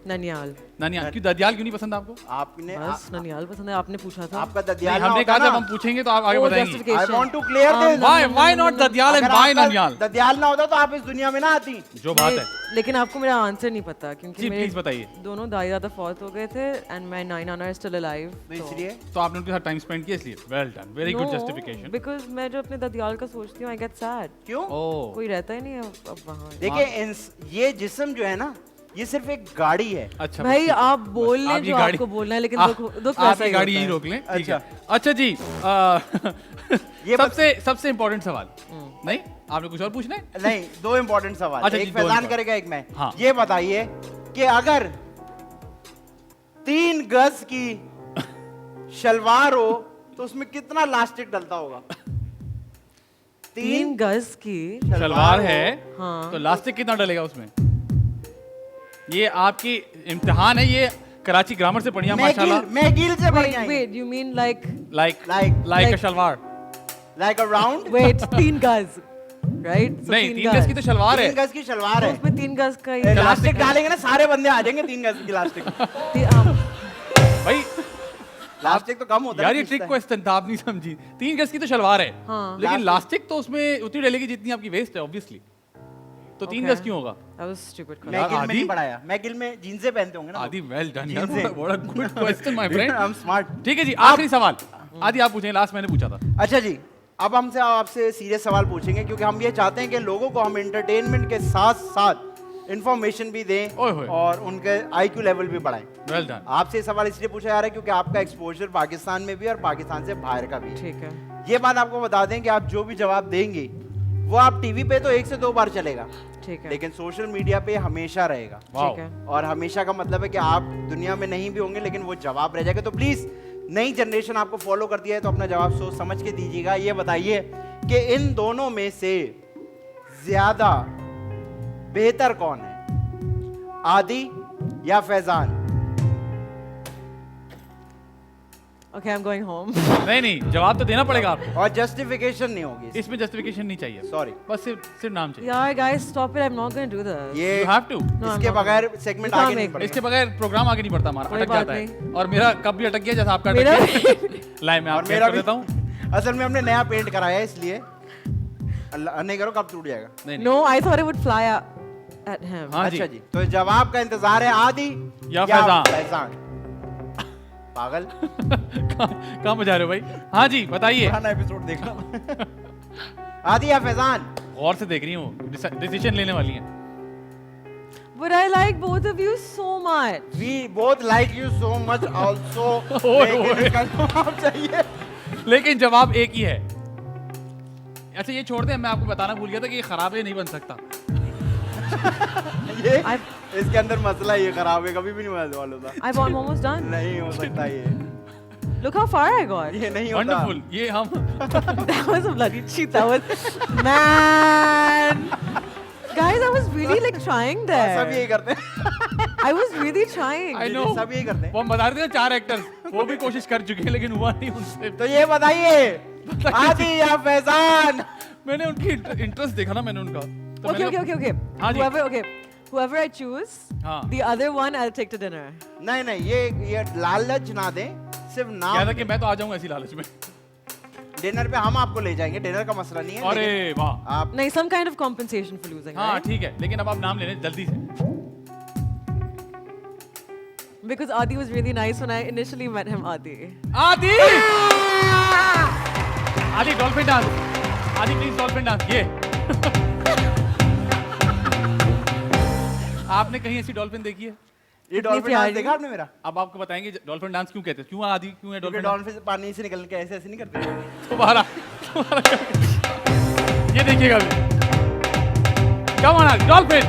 ननियाल। ननियाल क्यों, ददियाल क्यों नहीं पसंद आपको? आपने बस ननियाल पसंद है, आपने पूछा था। आपका नहीं, ददियाल ना हमने होता कहा जब ना, हम पूछेंगे तो आप आगे Oh, बताएंगे। I justification. want to clear this. Why not ददियाल and अगर why आपका ननियाल? ददियाल ना होता तो आप इस दुनिया में ना आती। जो बात है। लेकिन आपको मेरा आंसर नहीं पता क्योंकि जी, मेरे please बताइए। दोनों दाई दादा फौत हो गए थे and my Nana is still alive. तो इसलिए तो आपने उनके साथ टाइम स्पेंड किया इसलिए। Well done, very good justification. Because मैं जो अपने ददियाल का सोचती हूँ आई गेट सैड। क्यों? ओह, कोई रहता ही नहीं है अब वहाँ। देखिए ये जिस्म जो है ना, ये सिर्फ एक गाड़ी है। अच्छा भाई ठीक है। आप बोल बस, लें आप ये जो गाड़ी- आपको बोलना है, लेकिन आ- दुख आप वैसा ये ही गाड़ी होता यही है। रोक लें। ठीक है। अच्छा। अच्छा जी, ये सबसे इम्पोर्टेंट सवाल। नहीं, आपने कुछ और पूछना है? नहीं, दो इम्पोर्टेंट सवाल, अच्छा जी, एक दो फैजान important। करेगा, एक मैं। हाँ। ये बताइए कि अगर 3 गज की शलवार हो तो उसमें कितना लास्टिक डलता होगा? 3 गज की शलवार हो, है हाँ। तो लास्टिक कितना डलेगा उसमें? ये आपकी इम्तिहान है, ये कराची ग्रामर से पढ़िया माशाल्लाह। मैगिल से बढ़ गया। Wait you mean like like a shalwar. Like a round. Wait 3 gaj right? नहीं, 3 गज की तो शलवार 3 है। गज की शलवार है। उसमें 3 गज का ही इलास्टिक डालेंगे ना, सारे बंदे आ जाएंगे 3 गज की इलास्टिक। भाई इलास्टिक तो कम होता है यार, ना, ये खींचता ट्रिक है। क्वेश्चन था, आप नहीं समझी। 3 गज की तो शलवार है, हाँ। लेकिन लास्टिक तो उसमें उतनी डलेगी जितनी आपकी वेस्ट है ऑब्वियसली। तो 3 गज क्यों होगा? That was stupid question. McGill में आदि? नहीं पढ़ाया, मैगिल में जीन्से पहनते होंगे ना। आदि, वेल डन यार, जीन्से। बड़ा good question my friend. I'm smart। ठीक है जी, आखिरी सवाल। आदि आप पूछें, लास्ट मैंने पूछा था। अच्छा जी, अब हमसे आपसे सीरियस सवाल पूछेंगे क्योंकि हम ये चाहते हैं कि लोगों को हम एंटरटेनमेंट के साथ साथ इंफॉर्मेशन भी दें ओए होए। और उनके आईक्यू लेवल भी बढ़ाएं। Well done. आपसे ये सवाल इसलिए पूछा जा रहा है क्योंकि आपका एक्सपोजर पाकिस्तान में भी और पाकिस्तान से बाहर का भी। ठीक है। ये बात आपको बता दें कि आप जो भी जवाब देंगे वो आप टीवी पे तो 1 से 2 बार चलेगा, ठीक है। लेकिन सोशल मीडिया पे हमेशा रहेगा। ठीक है। और हमेशा का मतलब है कि आप दुनिया में नहीं भी होंगे लेकिन वो जवाब रह जाएगा। तो प्लीज नई जनरेशन आपको फॉलो करती है तो अपना जवाब सोच समझ के दीजिएगा। ये बताइए कि इन दोनों में से ज्यादा बेहतर कौन है, आदि या Faizan? Okay, I'm going home. नहीं, जवाब तो देना पड़ेगा आपको। और जस्टिफिकेशन नहीं होगी इसमें जस्टिफिकेशन नहीं चाहिए। सॉरी, बस सिर्फ नाम चाहिए। Yeah, guys, stop it. I'm not going to do this. ये You have to। No, I'm इसके not बगैर going. सेगमेंट You can't आगे नहीं make बढ़ेगा। इसके बगैर प्रोग्राम आगे नहीं बढ़ता हमारा, कोई अटक बात जाता है। नहीं। और मेरा कब भी अटक गया जैसा आपका अटक मेरा गया। लाए मैं और आपको मेरा कर भी देता हूँ। असल में हमने नया पेंट कराया है इसलिए अल्लाह नहीं करो कब टूट जाएगा। नहीं, नहीं। No, I thought it would fly at him. हाँ अच्छा जी, तो जवाब का इंतजार है, आदि या फैजान। फैजान। पागल, कहाँ पे जा रहे हो भाई? हाँ जी, बताइए। पुराना एपिसोड देखना। आदि या फैजान? गौर से देख रही हूँ, डिसीजन लेने वाली हैं। But I like both of you so much. We both like you so much also। ओए, लेकिन ओए। इसका जवाब चाहिए। लेकिन जवाब एक ही है। अच्छा ये छोड़ दें, मैं आपको बताना भूल गया था कि ये खराबे नहीं बन सकता। ये I've- इसके अंदर मसला ये खराब है, कभी भी नहीं बनने वाला था। I'm almost done. नहीं हो सकता ये Look how far I got. ये नहीं होता। वंडरफुल, ये हम That was a bloody cheat. That was man. Guys, I was really like trying सब there. यही करते हैं। I was really trying. I know। सब यही करते हैं। वो हम बता रहे थे 4 एक्टर्स, वो भी कोशिश कर चुके हैं लेकिन हुआ नहीं उनसे। तो ये बताइए, आदि या फैजान? मैंने उनकी इंटरेस्ट देखा ना, मैंने उनका तो Okay, मैंने okay, okay, okay. हाँ जी। Whoever I choose, हाँ। the other one I'll take to dinner. नहीं नहीं, ये लालच ना दें, सिर्फ कहा नाम। था कि मैं तो आ जाऊंगा इसी लालच में। डिनर पे हम आपको ले जाएंगे, डिनर का मसला नहीं है। अरे लेकिन वाह। आप No, some kind of compensation for losing, हाँ right? ठीक है, लेकिन अब आप नाम ले लें जल्दी से। Because Adi was really nice when I initially met him, Adi. आदि, आदि डॉल्फिन डांस, आदि प्लीज डॉल्फिन डांस। ये आपने कहीं ऐसी डॉल्फिन देखी है? ये डॉल्फिन प्यारी। डांस देखा आपने मेरा? अब आपको बताएंगे डॉल्फिन डांस क्यों कहते हैं, क्यों आदि, क्यों है क्योंकि डॉल्फिन डांस? डॉल्फिन पानी से निकल के ऐसे ऐसे नहीं करते। तुम्हारा ये देखिएगा अभी। Come on dolphin.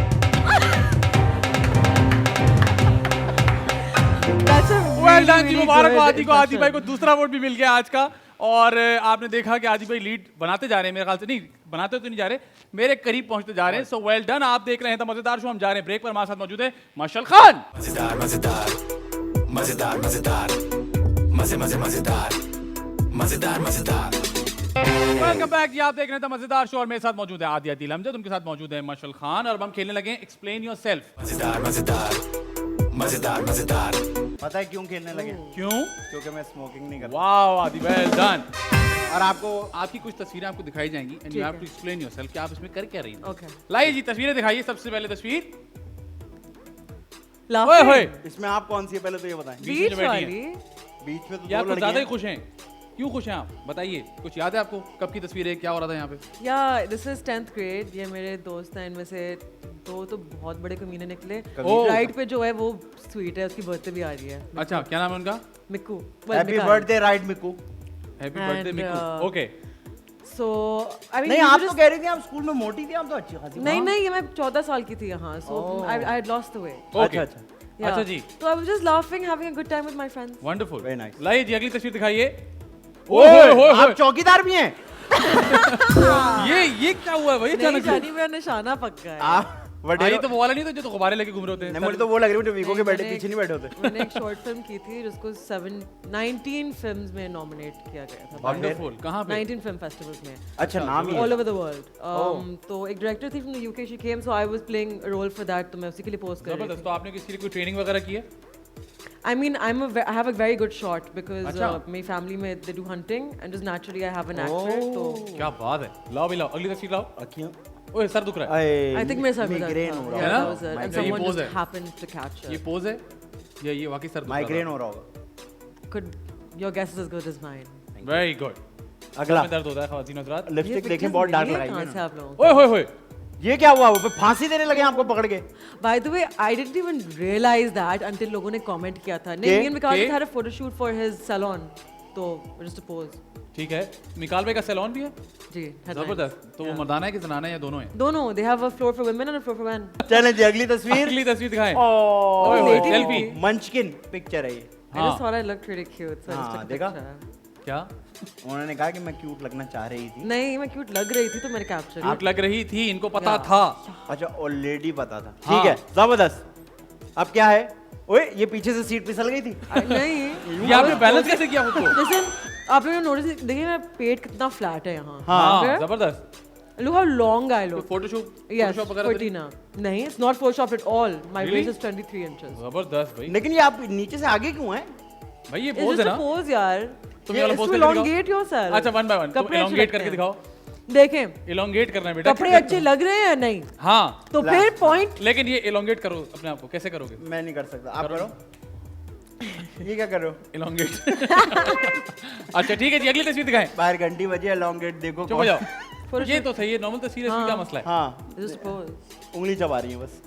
That's a well really, done जी, really मुबारक हो good आदि को। आदि भाई को impression. दूसरा वोट भी मिल गया आज का। और आपने देखा कि आदि भाई लीड बनाते जा रहे हैं, मेरे ख्याल से नहीं बनाते तो नहीं जा रहे, मेरे करीब पहुंचते जा रहे हैं। So well done. आप देख रहे हैं तो मजेदार शो, हम जा रहे हैं ब्रेक पर। हमारे साथ मौजूद है माशल खान। मजेदार मजेदार मजेदार मजेदार मजे मजे मजेदार मजेदार मजेदार। वेलकम बैक जी, आप देख रहे हैं तो मजेदार शो और मेरे साथ मौजूद है आदि अदील अमजद, उनके साथ मौजूद है माशल खान और अब हम खेलने लगे एक्सप्लेन योरसेल्फ। मजेदार मजेदार मजेदार मजेदार पता है क्यों खेलने लगे? क्यों? क्योंकि मैं स्मोकिंग नहीं करता। वाओ आदि, वेल डन। और आपको आपकी कुछ तस्वीरें आपको दिखाई जाएंगी and you have to explain yourself कि आप इसमें कर क्या रही हैं। Okay. लाइए जी तस्वीरें दिखाइए। सबसे पहले तस्वीर, ओए Laughing. होए, इसमें आप कौन सी है पहले तो ये बताएं। बीच में जो बीच बैठी वाली. हैं। बीच में तो या दो कुछ ज्यादा ही लड़कियां खुश हैं? क्यों खुश हैं आप? बताइए, कुछ याद है आपको? कब की तस्वीर है? क्या हो रहा था यहाँ पे? Yeah, this is 10th grade. ये मेरे दोस्त हैं, इनमें से दो तो बहुत बड़े कमीने निकले. ओह। राइट पे जो है वो स्वीट है, उसकी बर्थडे भी आ रही है. अच्छा, क्या नाम है उनका? Mikku. Happy birthday right Mikku. Happy birthday And, Mikku. Okay, So I mean, नहीं you आप तो just- कह रही थी आप स्कूल में मोटी थी, आप तो अच्छी खासी। नहीं नहीं, ये मैं 14 साल की थी यहाँ. So I had lost the weight. Okay, अच्छा। Yeah. अच्छा जी, So I was just laughing, having a good time with my friends. Wonderful. Very nice. लाइए जी अगली तस्वीर दिखाइए। ओए, ओए होए आप चौकीदार भी हैं? ये क्या हुआ भाई नहीं अचानक से? जानी, मेरा निशाना पक्का है. आप भाई बड़े तो वो वाला नहीं तो जो तो गुब्बारे लेके घूम रहे होते हैं। नहीं, मुझे तो वो लग रही है जो वीको के नहीं, बैठे मैंने- पीछे नहीं बैठे होते। मैंने एक शॉर्ट फिल्म की थी जिसको 19 फिल्म्स में नॉमिनेट किया गया था. वंडरफुल। कहाँ पे? 19 फिल्म फेस्टिवल्स में. अच्छा नाम ही है। All over the world. तो एक डायरेक्टर थी from the UK, she came, so I was playing a role for that, तो मैं उसी के लिए पोस्ट कर रही जबरदस्त। थी. तो आपने किसी लिए कोई ट्रेनिंग वगैरह की है? I mean, I have a very good shot because अच्छा। मेरी फैमिली में they do hunting and just naturally I have an actor. तो क्या बात है। लाओ भी लाओ, अगली तस्वीर लाओ। अखियां ओए सर दुख रहा है। I think मेरे सर में दर्द माइग्रेन था. हो रहा Yeah, है that ना? was it. And Migraine। someone ये pose just है। happened to catch ये it. पोज है? ये वाकई सर दुख रहा माइग्रेन था। हो रहा होगा। Could your guess is as good as mine. Very good. अगला में दर्द होता है ख़वातीन हज़रात। ये लिपस्टिक देखें pictures बहुत डार्क मिली लगाई कहाँ है से ना। आप लोगों को? ओए होए होए, ये क्या हुआ? वो फांसी देने लगे आपको पकड़ के? By the way, I didn't even realize that until लोगों ने comment किया था. नहीं, me and Mikal के? had a photo shoot for his salon. तो just a pose. ठीक है। मिकाल भाई का सैलून भी है? जी, headlines. जबरदस्त। तो वो मर्दाना है कि जनाना है या दोनों है? दोनों. They have a floor for women and a floor for men. चलें जी अगली तस्वीर। अगली तस्वीर दिखाएं। ओह, ओए होए, lady सेल्फी। movie. मंचकिन पिक्चर है ये। I हाँ। just thought I looked really cute, so I just हाँ, took a देखा? picture. क्या? उन्होंने कहा कि मैं क्यूट लगना चाह रही थी। नहीं, मैं cute लग रही थी तो मैंने capture आप किया. लग रही थी, इनको पता Yeah. था। अच्छा ऑलरेडी पता था। हाँ। ठीक है जबरदस्त। अब क्या है? ओए ये पीछे से सीट फिसल गई थी। नहीं. ये आपने बैलेंस कैसे किया खुद को? Listen, आप लोगों ने नोटिस देखिए मेरा पेट कितना फ्लैट है यहाँ. हाँ, Okay? जबरदस्त। Look how long I look. Photoshoot Yes, Photoshop वगैरह तो नहीं? Cortina. नहीं, it's not Photoshop at all. My Really? waist is 23 inches. जबरदस्त भाई। लेकिन ये आप नीचे से आगे क्यों हैं? भाई ये It's पोज है just ना? a pose यार. तुम ये वाला It's pose to करके दिखाओ। elongate yourself. अच्छा वन बाय वन, तुम कपड़े अच्छे elongate लगते करके हैं. दिखाओ। देखें, elongate करना है बेटा। कपड़े अच्छे लग रहे हैं या नहीं? हाँ, तो फिर पॉइंट. लेकिन ये elongate करो अपने आप को, कैसे करोगे? मैं नहीं कर सकता। आप करो। ये क्या कर रहे हो? elongate। अच्छा ठीक है जी, अगली तस्वीर दिखाएं। बाहर घंटी बजी elongate देखो। चुप हो जाओ। Photoshop. ये तो सही है, नॉर्मल तस्वीर है, इसमें क्या मसला है? हाँ It's just a pose. उंगली चबा रही है बस।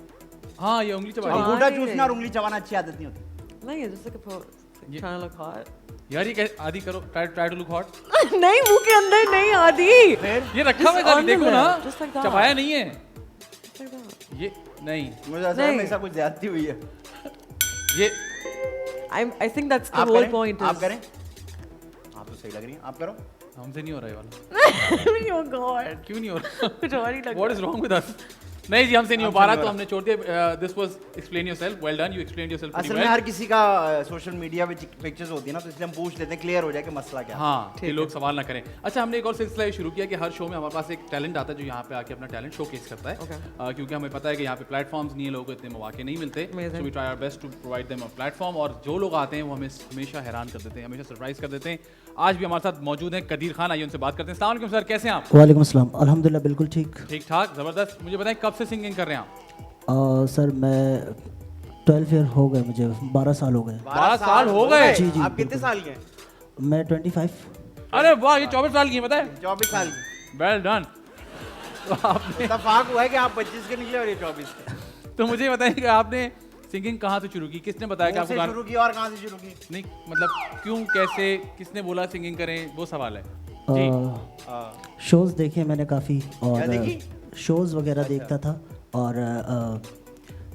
हाँ, ये उंगली चबा रही है। हाँ। अंगूठा नहीं, चूसना और नहीं। उंगली चबाना अच्छी आदत नहीं होती। नहीं, it's just like a pose. ये- Trying to look hot. यार ये कैसे आदि करो, try to look hot। नहीं, मुंह के अंदर नहीं आदि. ये रखा हुआ है Just खाली, on the देखो ना। left, just like that. चबाया नहीं है। Just like that. ये नहीं, मुझे ऐसा है नहीं। मेरे साथ कुछ ज्यादती हुई है। ये I think that's the आप whole करें? point. आप is- करें? आप तो सही लग रही हैं। आप करो। हमसे नहीं हो रहा है वाला। Oh God. क्यों नहीं हो रहा? कुछ और ही लग What is wrong with us? नहीं जी, हमसे नहीं हो पा रहा, तो हमने छोड़ दिया। This was explain yourself. Well done, you explained yourself pretty असल में well. हर किसी का सोशल मीडिया पे पिक्चर्स होती है ना, तो इसलिए हम पूछ लेते हैं, क्लियर हो जाए कि मसला क्या है। हाँ, कि लोग सवाल ना करें। अच्छा, हमने एक और सिलसिला ये शुरू किया कि हर शो में हमारे पास एक टैलेंट आता है जो यहाँ पे आके अपना टैलेंट शोकेस करता है। Okay. क्योंकि हमें पता है कि यहाँ पे प्लेटफॉर्म्स नहीं है, लोगों को इतने मौके नहीं मिलते। Amazing. So we try our best to provide them a platform, और जो लोग आते हैं वो हमें हमेशा हैरान कर देते हैं, हमेशा सरप्राइज कर देते हैं। आज भी हमारे साथ मौजूद हैं कदीर खान, आइए उनसे बात करते हैं। अस्सलाम वालेकुम सर, कैसे हैं आप? वालेकुम अस्सलाम, अल्हम्दुलिल्लाह बिल्कुल ठीक। ठीक ठाक, जबरदस्त। मुझे बताएं कब से सिंगिंग कर रहे हैं आप? सर मैं 12 ईयर हो गए, मुझे 12 साल हो गए। 12 साल हो गए? जी, जी, आप कितने साल के हैं? मैं 25। अरे वाह, ये 24 साल की है, बताए। 24 साल के। Well done. तो आपने इत्तेफाक हुआ है कि आप 25 के निकले और ये 24 के। तो मुझे बताइए कि आपने सिंगिंग कहाँ से शुरू की? किसने बताया कि मुंह आपको से गाना? शुरू की और कहाँ से शुरू की? नहीं मतलब क्यों, कैसे, किसने बोला सिंगिंग करें, वो सवाल है जी। शोज़ देखे मैंने काफ़ी, क्या और देखी? शोज़ वगैरह देखता था, और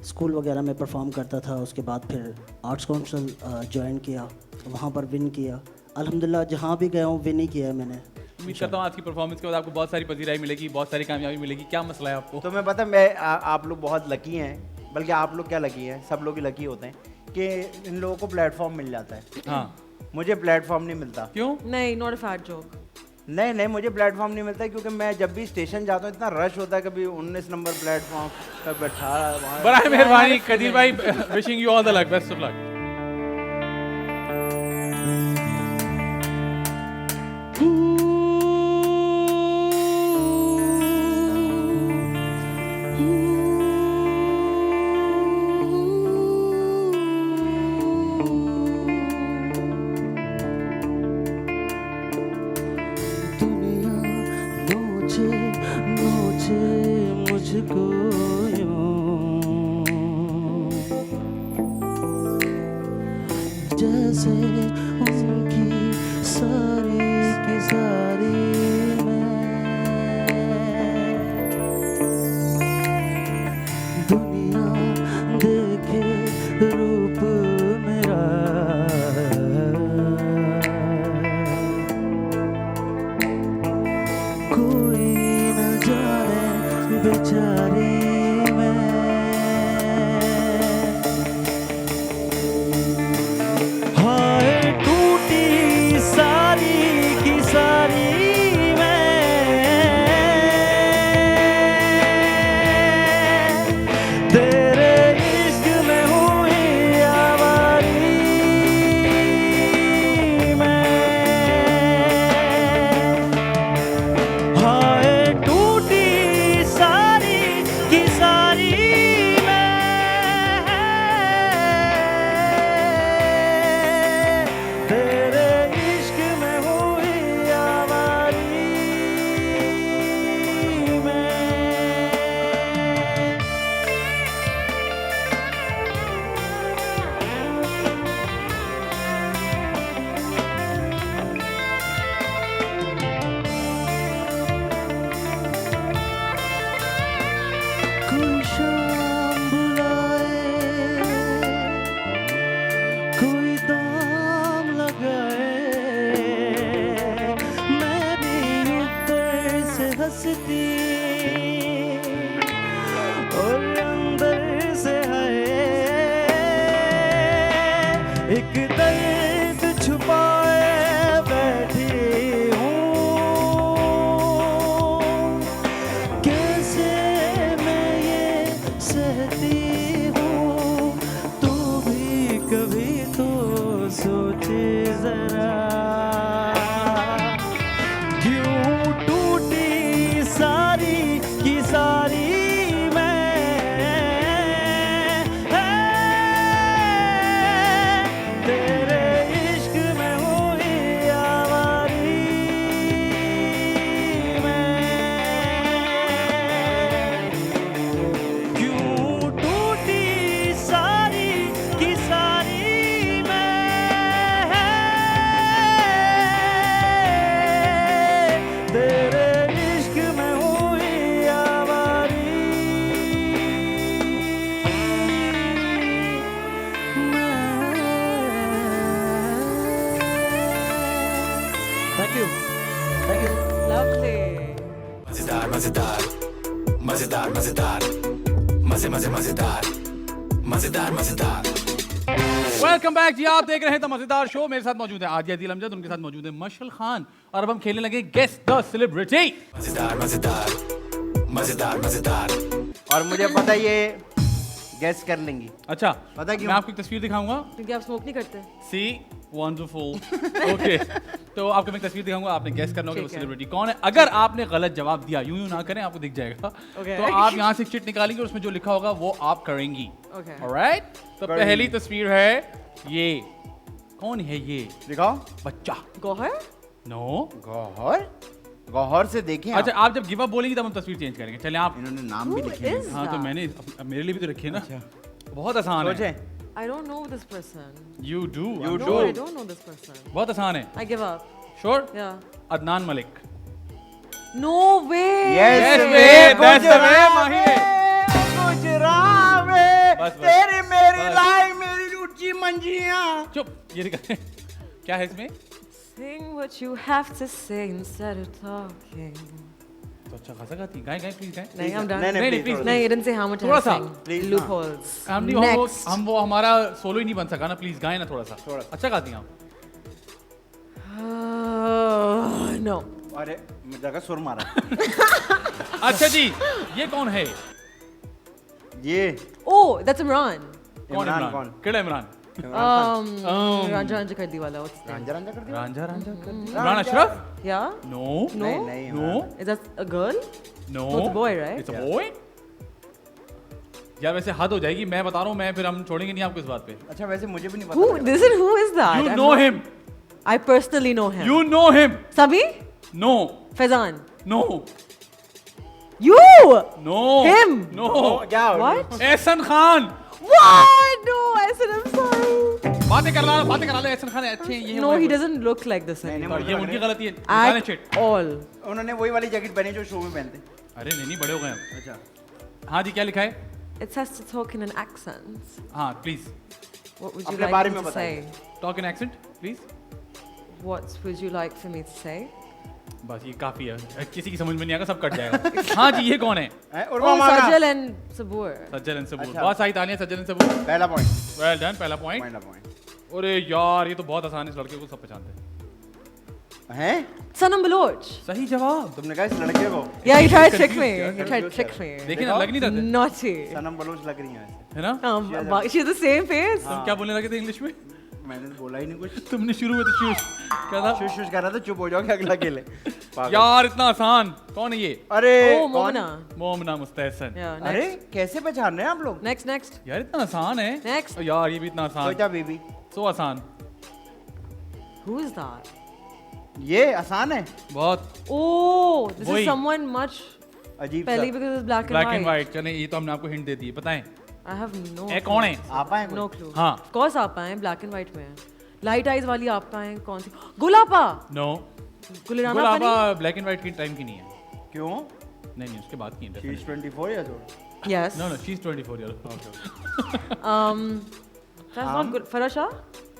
स्कूल वगैरह में परफॉर्म करता था। उसके बाद फिर आर्ट्स काउंसिल ज्वाइन किया, वहाँ पर विन किया। अल्हम्दुलिल्लाह जहाँ भी गया हूँ विन ही किया है मैंने। उम्मीद करता हूँ आज की परफॉर्मेंस के बाद आपको बहुत सारी पजीराई मिलेगी, बहुत सारी कामयाबी मिलेगी। क्या मसला है आपको? तो मैं पता मैं आप लोग बहुत लकी हैं, बल्कि आप लोग क्या लकी हैं, सब लोग ही लकी होते हैं कि इन लोगों को प्लेटफॉर्म मिल जाता है। हाँ, मुझे प्लेटफॉर्म नहीं मिलता। क्यों? नहीं, not a fat joke. नहीं मुझे प्लेटफॉर्म नहीं मिलता क्योंकि मैं जब भी स्टेशन जाता हूँ इतना रश होता है, कभी 19 नंबर प्लेटफॉर्म, कभी 18। बड़ा मेहरबानी कदीर भाई, wishing you all the luck, best of luck. मुझको जैसे उनकी सारी की सारी दुनिया देखे रूप मेरा, कोई न जाने बेचारी और अंदर से है एक दर्द छुपाए बैठी हूँ, कैसे मैं ये सहती हूँ, तू भी कभी तो सोचे जरा, क्यों टूटी सारी की सारी मजेदार मजेदार मजेदार मजेदार मजे मजे मजेदार मजेदार मजेदार। वेलकम बैक जी, आप देख रहे हैं द मजेदार शो। मेरे साथ मौजूद है आदिया दिल अमजद, उनके साथ मौजूद है मशल खान, और अब हम खेलने लगे गेस द सेलिब्रिटी। मजेदार मजेदार मजेदार मजेदार। और मुझे पता है ये गैस कर लेंगी। अच्छा, पता क्यों? मैं आपको एक तस्वीर दिखाऊंगा। क्योंकि आप स्मोक नहीं करते। सी वंडरफुल। ओके, तो आपको मैं तस्वीर दिखाऊंगा, आपने गेस करना होगा वो सेलिब्रिटी कौन है। अगर आपने गलत जवाब दिया, यूं ना करें, आपको दिख जाएगा। Okay. तो आप यहाँ से चिट निकालेंगे और उसमें जो लिखा होगा वो आप करेंगी। Okay. ऑलराइट, तो पहली तस्वीर है ये। कौन है ये? दिखाओ। बच्चा। गौहर? नो। गौहर? गौहर से देखें। अच्छा, आप जब गिव अप बोलेंगी तब हम तस्वीर चेंज करेंगे। चलें आप। इन्होंने नाम भी लिखे हैं। हाँ, तो मैंने अब मेरे लिए भी तो रखी है ना। बहुत आसान है। सोचें। I don't know this person. You do. You No, do. I don't know this person. बहुत आसान है। I give up. Sure? Yeah. Adnan Malik. No way. Yes, that's the way, माही है। गुजरावे बस, तेरी मेरी बस। लाई मेरी ऊंची मंजियां। चुप, ये दिखा। क्या है इसमें? Sing what you have to say instead of talking. तो अच्छा खासा गाती। गाएं प्लीज गाएं। नहीं, I'm done. नहीं, please, नहीं, you didn't say how much I थोड़ा have to सा, sing. please, Loopholes. हम नहीं, Next. हम वो हमारा सोलो ही नहीं बन सका ना। प्लीज गाएं ना थोड़ा सा। अच्छा गाती हैं आप। No. अरे मुझे लगा सुर मारा। अच्छा जी, ये कौन है? ये Oh, that's Imran. कौन इमरान इमरान? कौन? केड़ा इमरान? Ranja Ranja कर दी वाला. What's his name? रंजा रंजा कर दिया। Ranjha Ranjha Imran Ashraf? Yeah? No. No? नहीं नहीं No. Is that a girl? No. No, it's a boy, right? It's a boy? यार वैसे हद हो जाएगी, मैं बता रहा हूँ, मैं फिर हम छोड़ेंगे नहीं आपको इस बात पे। अच्छा वैसे मुझे भी नहीं पता। Who is that? You I'm know not- him. I personally know him. You know him. Sabi? No. Faizan. No. You! No. Him. No. क्या? What? Ehsan Khan. What? No, I said I'm sorry. बातें करा ले, एहसन खान अच्छे हैं, ये No, he doesn't look like this नहीं, anymore. और ये उनकी गलती है। निकालें At चिट। all. उन्होंने वही वाली जैकेट पहनी जो शो में पहनते। अरे नहीं बड़े हो गए हम। अच्छा। हाँ जी, क्या लिखा है? It says to talk in an accent. हाँ प्लीज What would you अपने like बारे me में to say? बताइए। Talk in accent please. What would you like for me to say? बस ये काफी है, किसी की समझ में नहीं आएगा, सब कट जाएगा। हाँ जी, ये कौन है? उर्वा Oh, मांगा। Sajal and Sabur. Sajjan and सबूर। अच्छा। बहुत सारी तालियां सज्जन एंड सबूर। पहला पॉइंट। वेल डन, पहला पॉइंट। पॉइंट। अरे यार, ये तो बहुत आसान है, इस लड़के को सब पहचानते हैं। हैं? Sanam Baloch. सही जवाब। तुमने कहा इस लड़के को? Yeah, he tried to trick me. confused, He tried to trick me. देखिए ना, लग नहीं रहा था, Naughty. सनम बलोच लग रही है वैसे। है ना? She has the same face. तुम क्या बोलने लगे थे इंग्लिश में? मैंने तो बोला ही नहीं कुछ। तुमने शुरू में तो शूश क्या था? शुश शुश कर रहा था, चुप हो जाओगे अगला खेले। पागल। यार इतना आसान, कौन है ये? अरे Oh, कौन? Momina. मोमना मुस्तहसन। Yeah, अरे next. कैसे पहचान रहे हैं आप लोग? Next. यार इतना आसान है। Next. यार ये भी इतना आसान। सोचा बेबी। सो आसान। Who is that? ये आसान है। बहुत Oh, this Woi. is someone much अजीब Pehli सा। because it's black black and and white. White. चले, ये तो हमने आपको हिंट दे दी है, बताएं। I have no. ये clue. कौन है? आपा है कोई? No clue. हाँ। Of course आपा है, black and white में है. Light eyes वाली आपा है, कौन सी? गुलापा. नो। गुलिराना गुलाबा पानी. ब्लैक एंड व्हाइट की टाइम की नहीं है। क्यों? नहीं उसके बाद की है। शी इज 24 या जो? Yes. No she is 24 year. That's not good. Farasha?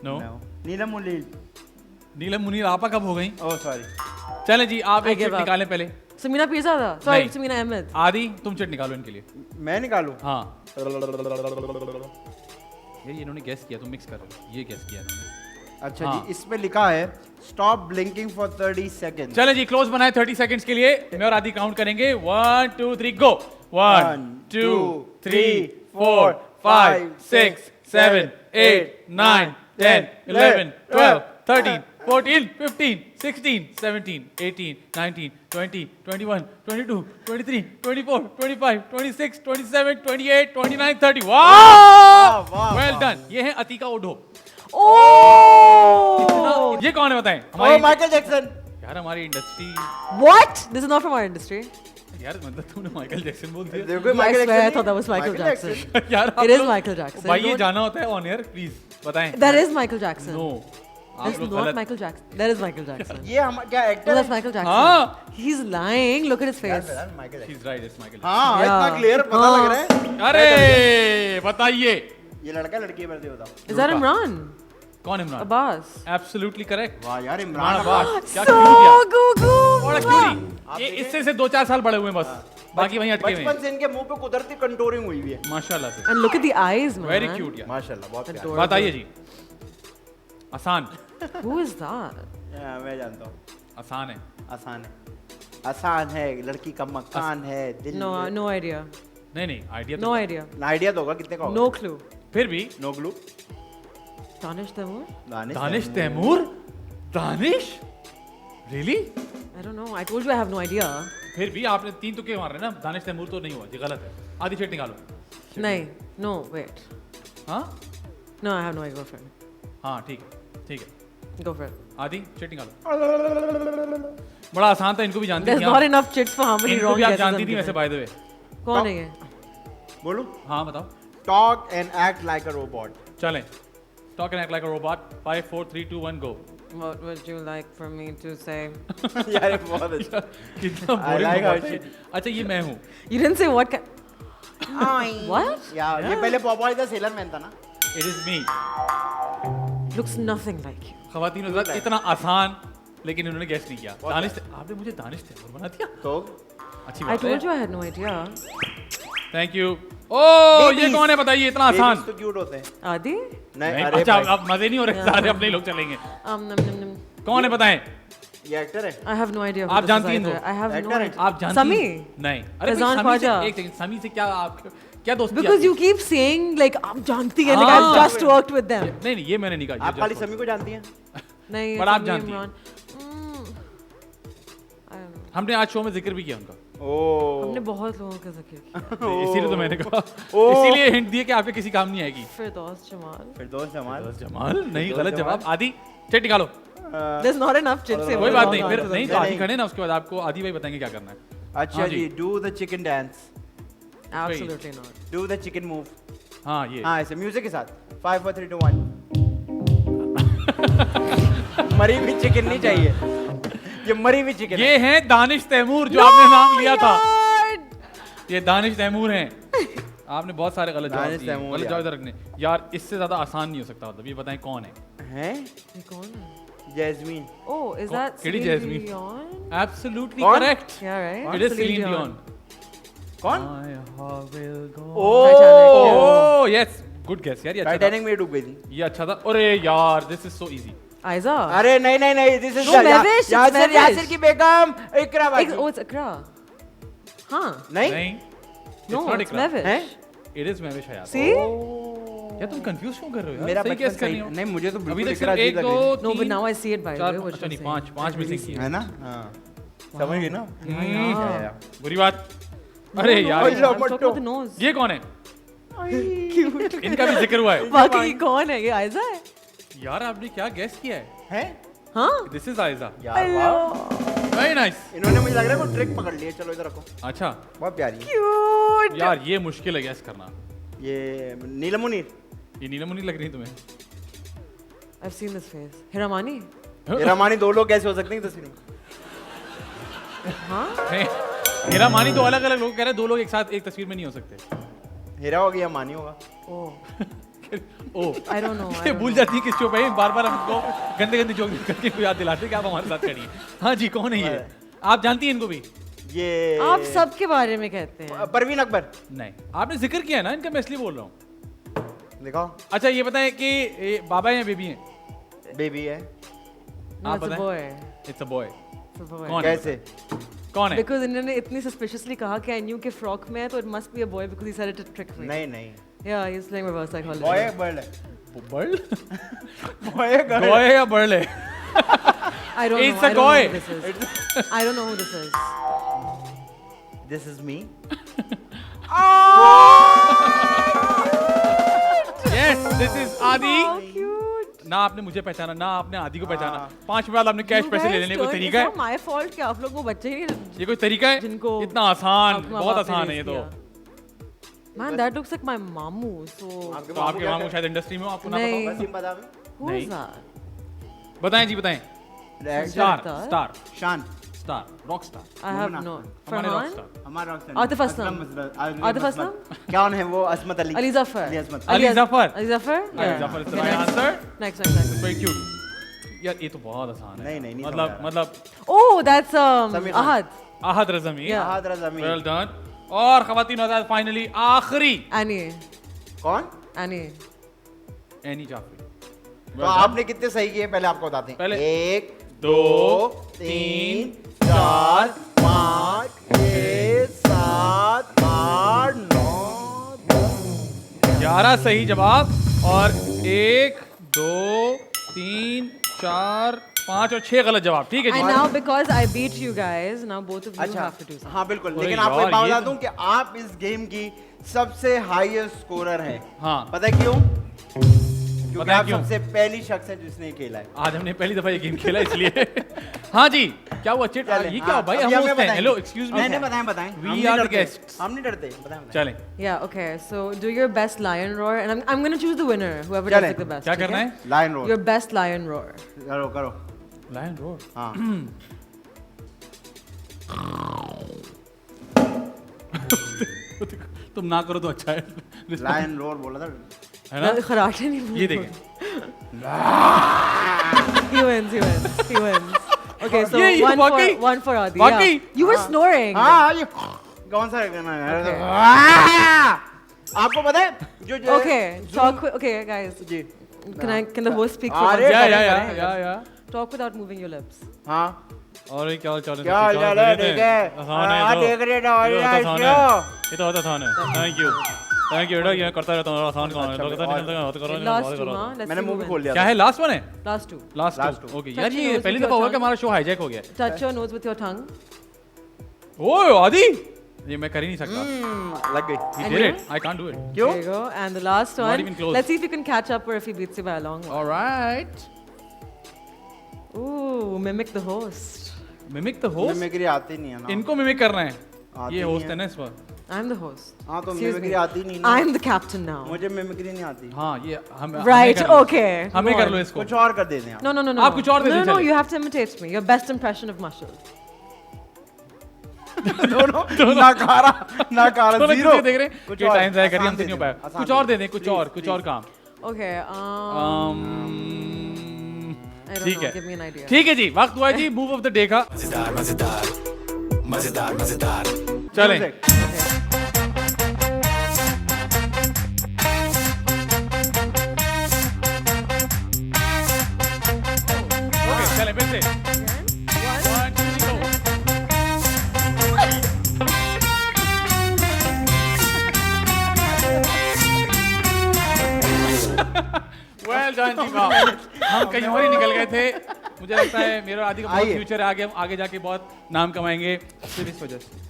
No. Neelam Munir. Neelam Munir आपा कब हो गई? Oh sorry. चले जी, आप I एक चिट give up. निकालें पहले। Samina Pirzada. Sorry, नहीं। Samina Ahmed. आदि तुम चिट निकालो इनके लिए। मैं निकालूं? हाँ। ये इन्होंने गेस किया, तुम मिक्स कर रहे हो। ये गेस किया इन्होंने। अच्छा हाँ। जी, इस पे लिखा है स्टॉप ब्लिंकिंग फॉर 30 सेकंड्स। चले जी, क्लोज बनाए 30 सेकंड्स के लिए। मैं और आदि काउंट करेंगे। 1 2 3 गो। 1 2 3 4 5 6 7 8 9 10 11 12 13 14 15 16 17 18 19 20 21 22 23 24 25 26 27 28 29 30। वाह, वाह, वेल वाह। डन। ये है अतीका ओढो। Oh! ये कौन है बताएं? ओह माइकल जैक्सन। यार हमारी industry. What? This is not from our industry. यार मतलब तूने माइकल जैक्सन बोल दिया। देखो I Michael swear I Jackson. thought that was Michael Jackson. यार आप It is लोग- Michael Jackson. भाई ये Don't- जाना होता है ऑन एयर, प्लीज बताएं। That is Michael Jackson. No, आप That's लोग not गलत। Michael Jackson. That is Michael Jackson. ये हम क्या No, एक्टर that's है? Michael Jackson. हाँ। He's lying. Look at his face. Michael Jackson. She's right, it's Michael. हाँ Yeah. इतना क्लियर पता हाँ। लग रहा है। अरे बताइए ये लड़का लड़की है, बताओ। Is that Imran? कौन इमरान? Abbas. Absolutely correct. वाह यार इमरान इमरान अब्बास। क्या So क्यूट यार। Gugu. बड़ा क्यूट। ये इससे से 2-4 साल बड़े हुए हैं बस, बाकी वहीं अटके हुए बचपन हैं। से इनके मुंह पे कुदरती कंटोरिंग हुई हुई है। माशाल्लाह से। And look at the eyes, man. Very cute यार। माशाल्लाह बहुत प्यारा। Adorable. बताइए जी। आसान। Who is that? हाँ, मैं जानता हूँ। आसान है। आसान है। आसान है, लड़की का मकान है, दिल No, no idea. नहीं आइडिया No idea. आइडिया तो होगा कितने का होगा? No clue. फिर भी। No clue. Danish Tamur? Danish Taimur. Danish really? I don't know. I told you I have no idea. फिर भी आपने 3 तुक्के मार रहे हैं ना। दानिश तैमूर तो नहीं हुआ, ये गलत है। आधी चिट निकालो। Nahin. No, wait. हाँ No, I have no idea. Go for it. हाँ ठीक है। Go for it. आदि चिट निकालो। बड़ा आसान था, इनको भी जानती There's थी not आप। enough chits for how many इनको wrong भी आप guesses जानती I'm थी वैसे giving. By the way. कौन है ये? बोलूं? हाँ बताओ। Talk and act like a robot. चलें। Talk and act like a robot. 5 4 3 2 1 go. What would you like for me to say? यार ये बहुत अच्छा। कितना I boring like how robot है। अच्छा ये मैं हूँ। You didn't say what kind. What? यार ये पहले पॉपॉय द सेलर मैन था ना? It is me. Looks nothing like you. ख़वातीन हज़रात, इतना आसान लेकिन इन्होंने गेस नहीं किया। दानिश आपने मुझे दानिश तैमूर बना दिया। तो अच्छी I बात told है। you I had no idea. Thank you. Oh ये Babies. कौन है बताइए, इतना आसान। Babies तो क्यूट होते हैं। Adi? नहीं नहीं, अरे अच्छा भाई। अब मजे नहीं हो रहे, सारे अपने ही लोग चलेंगे। Num, num, num. कौन है बताएं? ये एक्टर है? I have no idea. आप जानती हैं इनको? I have no Actor है? idea. आप जानती समी? नहीं। अरे भाई, फैजान समी ख्वाजा। से एक सेकंड, समी से क्या आप क्या दोस्ती Because आपकी? you keep saying like आप जानती हैं, like हाँ। I've just worked with them. नहीं नहीं, ये मैंने नहीं कहा। आप खाली समी को जानती हैं? नहीं, पर आप समी, जानती हैं। इमरान। I don't know. हमने आज शो में जिक्र भी किया उनका। ओह हमने बहुत लोगों का जिक्र किया। इसीलिए तो मैंने कहा, इसीलिए हिंट दिया कि आपके किसी काम नहीं आएगी। फिरदौस जमाल। फिरदौस जमाल। जमाल नहीं, गलत जवाब। आदि चिट निकालो। There's not enough chit से कोई बात नहीं, फिर answers. नहीं तो आदि खड़े ना, उसके बाद आपको आदि भाई बताएंगे क्या करना है। अच्छा हाँ जी, जी। Do the chicken dance, Absolutely not. Do the chicken move. हाँ ये हाँ ऐसे म्यूजिक के साथ 5 4 3 2 1। मरी हुई चिकन नहीं चाहिए, ये मरी हुई चिकन ये हैं दानिश तैमूर, जो आपने नाम लिया था। ये दानिश तैमूर हैं। आपने बहुत सारे गलत जवाब दानिश दिए। तैमूर गलत यार। जवाब इधर रखने यार, इससे ज्यादा आसान नहीं हो सकता। मतलब ये बताएं कौन है। हैं? ये कौन है? जैस्मीन। Oh, is that केडी Celine Jasmine? Dion? एब्सोल्युटली कौन? Correct. Yeah, right? It is Celine Celine Dion. Dion. कौन? Titanic, yeah. Oh yes, good guess यार, ये अच्छा था। टाइटैनिक में डूब गई थी। ये अच्छा था। अरे यार, this is so easy. Aiza? अरे नहीं नहीं नहीं, this is No, Mavish, it's Yasir Mavish. Yasir की बेगम इकरा बाजी। Oh, it's Ikra. Huh? नहीं? नहीं, No, not it's Ikra. Mavish. हैं? It is Mahvish Hayat. See? यार तुम कंफ्यूज क्यों कर रहे हो यार? मेरा सही बचपन guess कर सही रही हो। नहीं, मुझे तो अभी बिल्कुल तक इकरा सिर्फ जी एक लग दो रही No, but तीन, now I see it by the चार, way. What अच्छा you're नहीं, saying. पांच में से Really की है है। ना? हाँ समझ गई ना? Yeah. बुरी बात। अरे No, यार, I'm talking about the nose. ये कौन है? Cute. इनका भी जिक्र हुआ है। बाकी कौन है? ये आयजा है? यार आपने क्या गेस किया है? हैं? हाँ? This is Aiza. यार वाह, वेरी नाइस। इन्होंने मुझे लग रहा है कोई ट्रिक पकड़ ली है। चलो इधर रखो, अच्छा बहुत प्यारी है। Cute. यार, ये मुश्किल है गेस करना। ये नीलम मुनीर। ये नीलम मुनीर लग रही है तुम्हें? I've seen this face. Hiramani? ये रमानी दो लोग कैसे हो सकते हैं तस्वीर में? हाँ? नहीं, मेरा मानी तो अलग अलग लोग कह रहे हैं, दो लोग एक साथ एक तस्वीर में नहीं हो सकते। हीरा हो गया, मानी होगा। Oh. O I don't know. I ये don't भूल know. जाती है किस शो पे है, बार बार हमको गंदे गंदे जोक करके को याद दिलाते हैं कि आप हमारे साथ खड़ी हैं। हाँ जी, कौन है ये? आप जानती हैं इनको भी? ये आप सबके बारे में कहते हैं. परवीन अकबर। नहीं, आपने जिक्र किया है ना इनका, मैं इसलिए बोल रहा हूँ। दिखाओ। अच्छा ये बताएं कि ये बाबा है या बेबी है? बेबी है। No, आप it's a बताएं। boy. It's a boy. It's a boy. कौन है? कैसे? कौन है? Because इन्होंने इतनी suspiciously कहा कि I knew कि फ्रॉक में है तो it must be a boy because he said it to trick me. नहीं नहीं, Yeah, he's playing reverse psychology. Boy है बर्ड है। बर्ल? बॉय है गर्ल। बॉय है या बर्ल है? I don't It's know. a I don't know boy. who this is. I don't know who this is. This is me. Yes, this is आदि। How cute. ना आपने मुझे पहचाना, ना आपने आदि को पहचाना। 5 मिनट बाद आपने कैश You पैसे ले guys लेने, कोई don't- तरीका it's है? not my fault कि आप लोग वो बच्चे ही ये कोई तरीका है? जिनको इतना आसान, आपके माँ बहुत बाप ने आसान है ये raise तो। किया. Man, that looks like my mamu. So तो आपके मामू शायद इंडस्ट्री में हो, आपको ना पता नहीं. हो। वसीम बता में। who नहीं. is that? बताएं जी, बताएं। Star, Director? स्टार, शान। Star, rock star. I have Mona. no. हमारे रॉक Farhan? स्टार। हमारा ऑप्शन। आतिफ असलम। आतिफ असलम? कौन है वो? असमत अली। Ali Zafar. अली असमत। Ali Zafar. Ali Zafar? Ali Yeah. Zafar is the Okay, right next. answer. Next. Very cute. यार ये तो बहुत आसान है। नहीं, नहीं मतलब समझ आ मतलब Oh, that's Samir Khan. Ahad. Ahad Razmi. Yeah. ahad razami। Well done. और खवातीन हज़रात, फाइनली आखिरी Annie. कौन? Annie. एनी जाफरी। तो आपने कितने सही किए पहले आपको बताते हैं। पहले 1 दो, 2 3 4 5 6 7 8 9 11 सही जवाब और 1 2 3 4 5 और 6 गलत जवाब। ठीक है And ji. now because I beat you guys, now both of you अच्छा have to do something. हाँ बिल्कुल, अरे लेकिन आपको यार, एक बात ये बता तो- दूं कि आप इस गेम की सबसे हाईएस्ट स्कोरर हैं। हाँ। पता है क्यों? क्योंकि बताएं आप क्यों? सबसे पहली शख्स है जिसने ये खेला है। आज हमने पहली दफा ये गेम खेला इसलिए। हाँ जी, क्या हुआ चिट? चलें, ये क्या हाँ, भाई? अभी हम हमें होस्ट हैं। बताएंगे। Hello, excuse me. नहीं बताएं बताएं। We हम नहीं are the डरते। guests. हम नहीं डरते। बताएं बताएं। चलें, Yeah, okay. So do your best lion roar, and I'm gonna choose the winner, whoever चलें। does like the best. क्या ठीक करना है? है? Lion roar. Your best lion roar. करो करो। Lion roar. हाँ। तुम ना करो तो अच्छा है। लायन रोड बोला था। है ना? खराटे नहीं बोल. ये देखें। He wins. He wins. He wins. Okay, so ये वाकई? one for Adi. वाकई? Yeah. You were snoring. हाँ ये कौन सा गाना है? Okay. आपको पता है जो Okay, talk. Okay, guys. Ji. Can the host speak for अरे, once? या करें, या या करें, या या। talk without moving your lips. हाँ और ये क्या हाल चाल है? क्या हाल चाल है? ठीक है। आसान है हाँ, तो। देख रहे हो, ये तो nice आसान show। है। ये तो बहुत आसान है। थैंक यू बेटा, ये करता रहता हूँ, आसान काम है। तो पता नहीं चलता हाथ करो नहीं, Last बात two, करो। huh? Let's मैंने see मुंह who भी खोल wins. लिया क्या था। है लास्ट वन है? Last two. Last Last two. two. Okay Touch यार, your ये nose पहली with दफा your हुआ कि tongue. हमारा शो हाईजैक हो गया। Touch your nose with your tongue. ओए आदि, ये मैं कर ही नहीं सकता। लग गई। He And did you? it. I can't do it. क्यों? There you go. And the last Not one. even close. Let's see if you can catch up or if he beats you by a long one. All right. Ooh, mimic the host. Mimic the host. Mimicry आती नहीं है ना। इनको मिमिक करना है। आती ये नहीं होस्ट है। है ना इस पर। I'm the host. हाँ तो Excuse मिमिक्री me. आती नहीं ना। I'm the captain now. मुझे मिमिक्री नहीं आती। हाँ ये हम Right, हमें कर लो। okay. हमें Go कर on. लो इसको। कुछ और कर देते हैं आप। No, no, no, no. आप कुछ और दे no, दीजिए, no, no, चलिए। you have to imitate me. Your best impression of Mashal. दोनों नाकारा दोनों जीरो। किसी देख रहे हैं कुछ कि और, टाइम जाया करिए, आसान हमसे दे नहीं हो दें, पाया। आसान कुछ और दे दे दें, कुछ और, कुछ और काम। Okay. I don't ठीक know. है। Give me an idea. ठीक है जी, वक्त हुआ है जी मूव ऑफ द डे का। मजेदार मजेदार मजेदार मजेदार चलें। Music। ओके चलें फिर से। One, two, three, go. Well done जी, वाह। हम कहीं और ही निकल गए थे। मुझे लगता है मेरा और आदि का बहुत आइए। फ्यूचर है, आगे हम आगे जाके बहुत नाम कमाएंगे सिर्फ इस वजह से।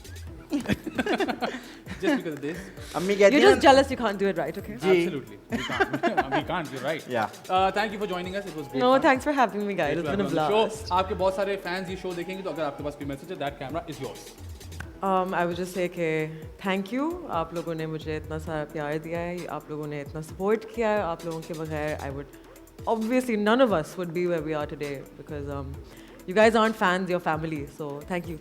Just because of this. अम्मी कहती You're है just jealous you can't do it right, okay? Absolutely. We can't. We can't. You're right. Yeah. Thank you for joining us. It was great. No, fun. thanks for having me, guys. Great It's to been a have you on the blast. show. आपके बहुत सारे फैंस ये शो देखेंगे, तो अगर आपके पास कोई मैसेज है, that camera is yours. I would just say कि thank you. आप लोगों ने मुझे इतना सारा प्यार दिया है, आप लोगों ने इतना support किया है, आप लोगों के बगैर I would obviously none of us would be where we are today because you guys aren't fans, you're family. So thank you.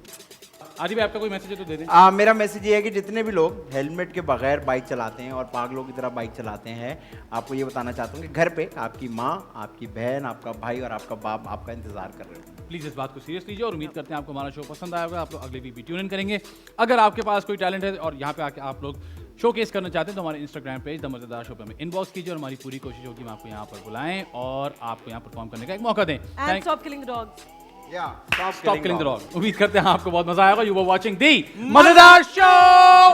आदि भाई आपका कोई मैसेज है तो दे दें। मेरा मैसेज ये है कि जितने भी लोग हेलमेट के बगैर बाइक चलाते हैं और पागलों की तरह बाइक चलाते हैं, आपको ये बताना चाहता हूँ कि घर पे आपकी माँ, आपकी बहन, आपका भाई और आपका बाप आपका इंतजार कर रहे हैं। प्लीज इस बात को सीरियस लीजिए और उम्मीद करते हैं आपको हमारा शो पसंद आया होगा। आप लोग अगले वीक भी ट्यून इन करेंगे। अगर आपके पास कोई टैलेंट है और यहाँ पे आके आप लोग शोकेस करना चाहते हैं तो हमारे इंस्टाग्राम पेज द मजेदार शो पे हमें इनबॉक्स कीजिए और हमारी पूरी कोशिश होगी हम आपको यहाँ पर बुलाएं और आपको यहाँ परफॉर्म करने का एक मौका दें। And stop killing the dogs. Yeah, Stop killing the dog. उम्मीद करते हैं आपको बहुत मजा आएगा। You were watching the मजेदार शो।